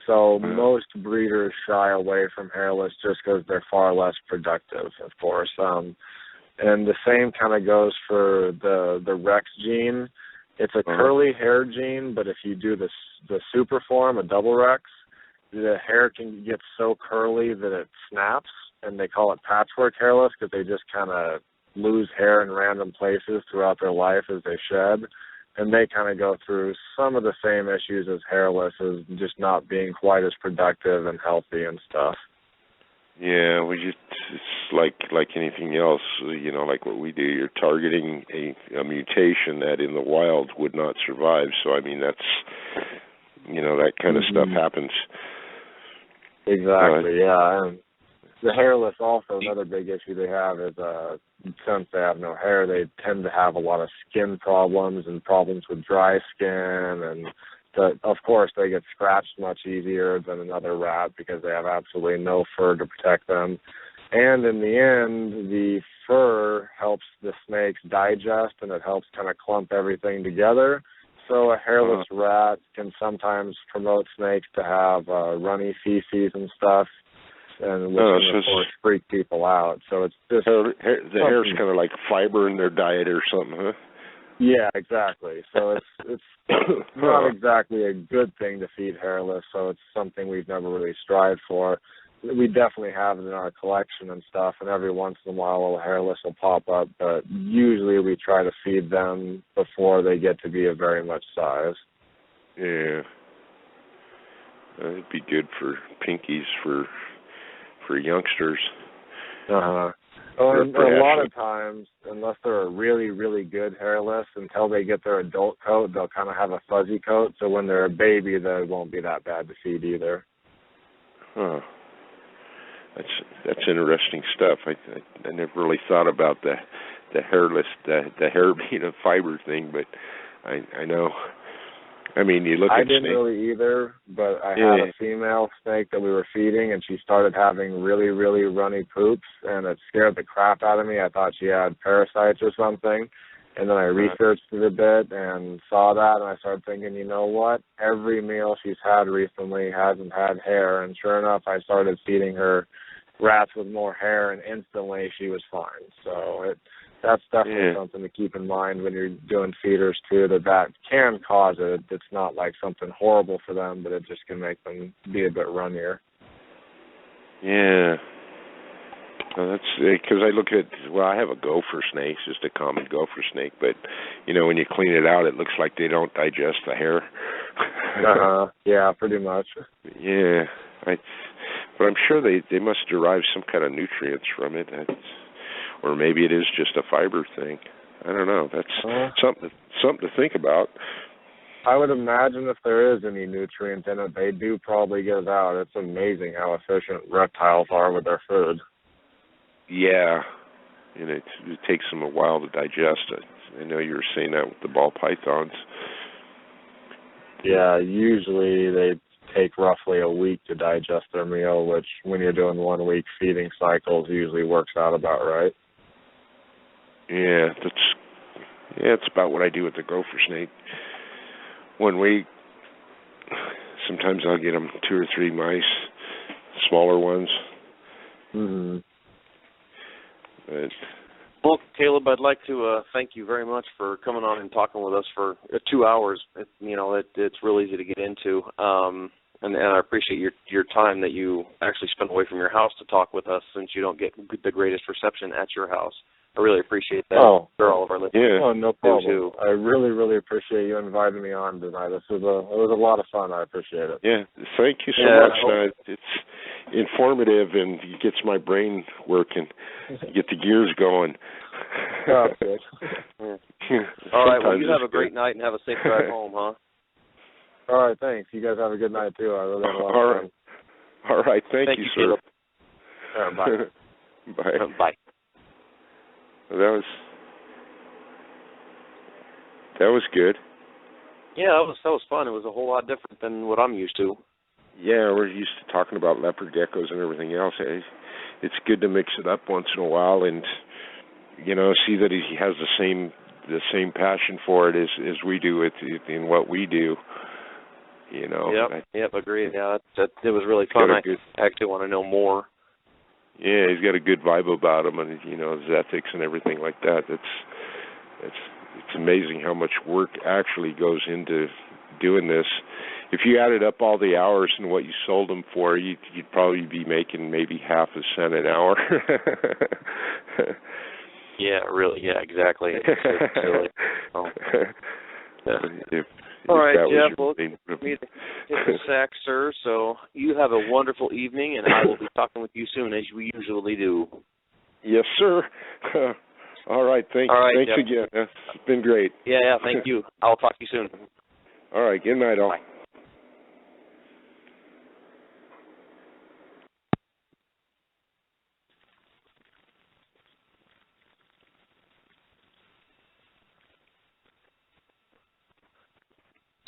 So most breeders shy away from hairless just because they're far less productive, of course. And the same kind of goes for the Rex gene. It's a curly hair gene, but if you do the super form, a double Rex, the hair can get so curly that it snaps, and they call it patchwork hairless because they just kind of lose hair in random places throughout their life as they shed. And they kind of go through some of the same issues as hairless, as just not being quite as productive and healthy and stuff. Yeah, it's like anything else, like what we do. You're targeting a mutation that in the wild would not survive. So, I mean, that's, that kind of stuff happens. Exactly, yeah. And the hairless also, another big issue they have is since they have no hair, they tend to have a lot of skin problems and problems with dry skin, and of course they get scratched much easier than another rat because they have absolutely no fur to protect them. And in the end, the fur helps the snakes digest, and it helps kind of clump everything together. So a hairless rat can sometimes promote snakes to have runny feces and stuff, and which can, of course, freak people out. So it's just the hair's kind of like fiber in their diet or something, huh? Yeah, exactly. So it's not exactly a good thing to feed hairless, so it's something we've never really strived for. We definitely have it in our collection and stuff, and every once in a while a little hairless will pop up, but usually we try to feed them before they get to be a very much size. Yeah. It'd be good for pinkies for youngsters. Uh-huh. And a lot of times, unless they're a really, really good hairless, until they get their adult coat, they'll kind of have a fuzzy coat. So when they're a baby, they won't be that bad to feed either. Huh. That's interesting stuff. I never really thought about the hairless, the hair being a fiber thing, but I know. I mean, you look at I didn't really either, but I had a female snake that we were feeding, and she started having really, really runny poops, and it scared the crap out of me. I thought she had parasites or something, and then I researched it a bit and saw that, and I started thinking, you know what? Every meal she's had recently hasn't had hair, and sure enough, I started feeding her rats with more hair, and instantly she was fine. So that's definitely something to keep in mind when you're doing feeders, too, that can cause it. It's not like something horrible for them, but it just can make them be a bit runnier. Yeah. Well, that's because I look at, I have a gopher snake, just a common gopher snake, but, when you clean it out, it looks like they don't digest the hair. Yeah, pretty much. Yeah. But I'm sure they must derive some kind of nutrients from it. Or maybe it is just a fiber thing. I don't know. That's something to think about. I would imagine if there is any nutrient in it, they do probably get it out. It's amazing how efficient reptiles are with their food. Yeah. And it takes them a while to digest it. I know you were saying that with the ball pythons. Yeah, usually they take roughly a week to digest their meal, which when you're doing 1 week feeding cycles usually works out about right. Yeah, it's about what I do with the gopher snake. 1 week, sometimes I'll get them 2 or 3 mice, smaller ones. Mm-hmm. Well, Caleb, I'd like to thank you very much for coming on and talking with us for 2 hours. It's real easy to get into, and I appreciate your time that you actually spent away from your house to talk with us, since you don't get the greatest reception at your house. I really appreciate that for all of our listeners. Yeah. Oh, no problem. Too. I really, really appreciate you inviting me on tonight. It was a lot of fun. I appreciate it. Yeah, thank you so much. It's informative and it gets my brain working, get the gears going. Oh, good. All right, well, you have a great night and have a safe drive home, huh? All right, thanks. You guys have a good night, too. I really had a lot of fun. All right, thank you, sir. All right, bye. Bye. Bye. That was good. Yeah, that was fun. It was a whole lot different than what I'm used to. Yeah, we're used to talking about leopard geckos and everything else. It's good to mix it up once in a while and see that he has the same passion for it as we do in what we do. You know. Yep, agreed. Yeah, it was really fun. I actually want to know more. Yeah, he's got a good vibe about him, and you know, his ethics and everything like that. It's amazing how much work actually goes into doing this. If you added up all the hours and what you sold them for, you'd probably be making maybe half a cent an hour. Yeah, really. Yeah, exactly. It's silly. Oh. If all right, Jeff. Well, me to hit the sack, sir. So you have a wonderful evening, and I will be talking with you soon, as we usually do. Yes, sir. All right. Thanks. All right, thanks Jeff. again. It's been great. Yeah. Thank you. I'll talk to you soon. All right. Good night, all. Bye.